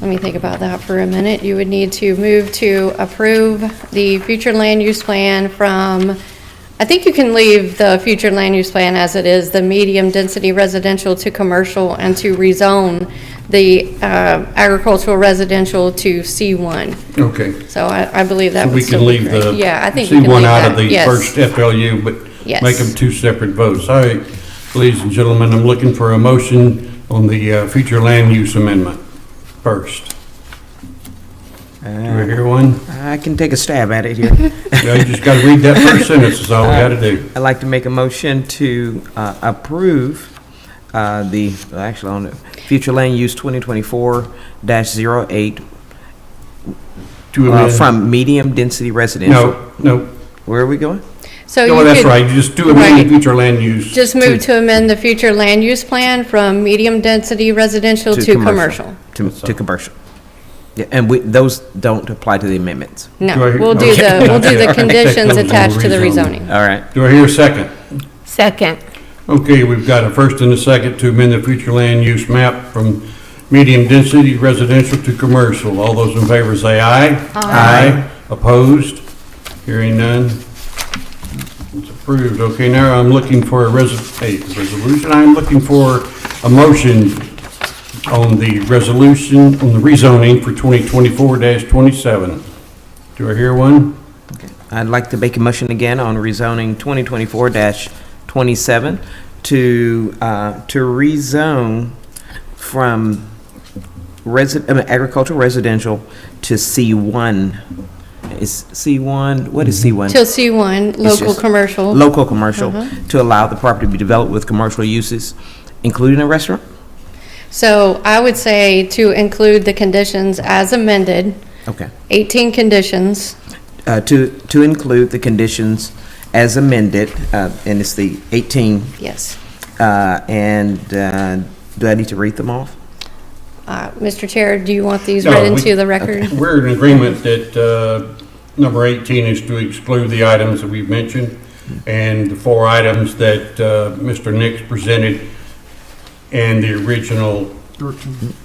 me think about that for a minute. You would need to move to approve the future land use plan from, I think you can leave the future land use plan as it is, the medium density residential to commercial, and to rezone the agricultural residential to C1. Okay. So I believe that So would we still can be leave correct. the Yeah, I think we can C1 leave out that. of the Yes. first FLU, but Yes. make them 2 separate votes. All right, ladies and gentlemen, I'm looking for a motion on the future land use amendment first. Do I hear one? I can take a stab at it here. Yeah, you just got to read that first sentence, is all we got to do. I'd like to make a motion to approve actually on the future land use 2024-08 To amend. from medium density residential. No. Where are we going? So No, you that's could right, you just do amend the Right. future land use. just move to amend the future land use plan from medium density residential to commercial. To commercial. Yeah, and those don't apply to the amendments. No, Do I hear- we'll do okay. the Okay. conditions That was on attached to the rezoning. rezoning. All right. Do I hear a second? Second. Okay, we've got a first and a second to amend the future land use map from medium density residential to commercial. All those in favor say aye. Aye. Opposed? Hearing none. It's approved. Okay, now I'm looking for a resolution. I'm looking for a motion on the resolution, on the rezoning for 2024-27. Do I hear one? I'd like to make a motion again on rezoning 2024-27 to rezone from agricultural residential to C1. Is C1, what is C1? Till C1, local just commercial. Local commercial, to allow the property to be developed with commercial uses, including a restaurant? So I would say to include the conditions as amended, Okay. 18 conditions. To include the conditions as amended, and it's the 18, Yes. do I need to read them off? Mr. Chair, do you want these No, read we- into the record? We're in agreement that number 18 is to exclude the items that we've mentioned, and the 4 items that Mr. Nix presented, and the original,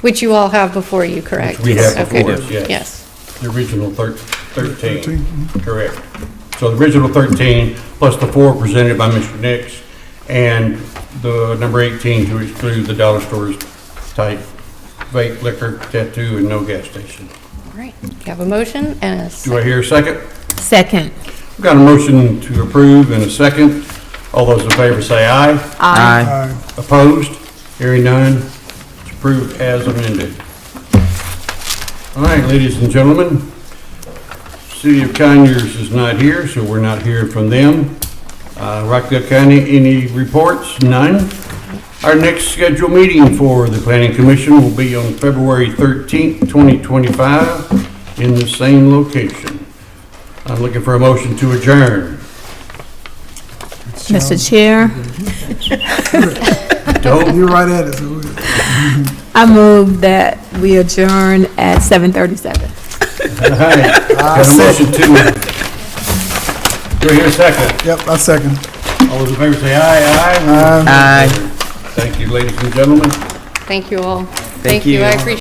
Which you all have before you, correct? Which we have Okay. before us, yes. Yes. the original 13. Correct. So the original 13 plus the 4 presented by Mr. Nix, and the number 18 to exclude the dollar stores type vape liquor, tattoo, and no gas station. All right. You have a motion and a Do I second. hear a second? Second. We've got a motion to approve and a second. All those in favor say aye. Aye. Opposed? Hearing none. It's approved as amended. All right, ladies and gentlemen, City of Conyers is not here, so we're not hearing from them. Rockdale County, any reports? None. Our next scheduled meeting for the Planning Commission will be on February 13th, 2025, in the same location. I'm looking for a motion to adjourn. Mr. Chair, Don't. You're right at it. So we're- I move that we adjourn at 7:37. All right. Got a motion to. Do I hear a second? Yep, I second. All those in favor say aye. Aye. Thank you, ladies and gentlemen. Thank you all. Thank you. I appreciate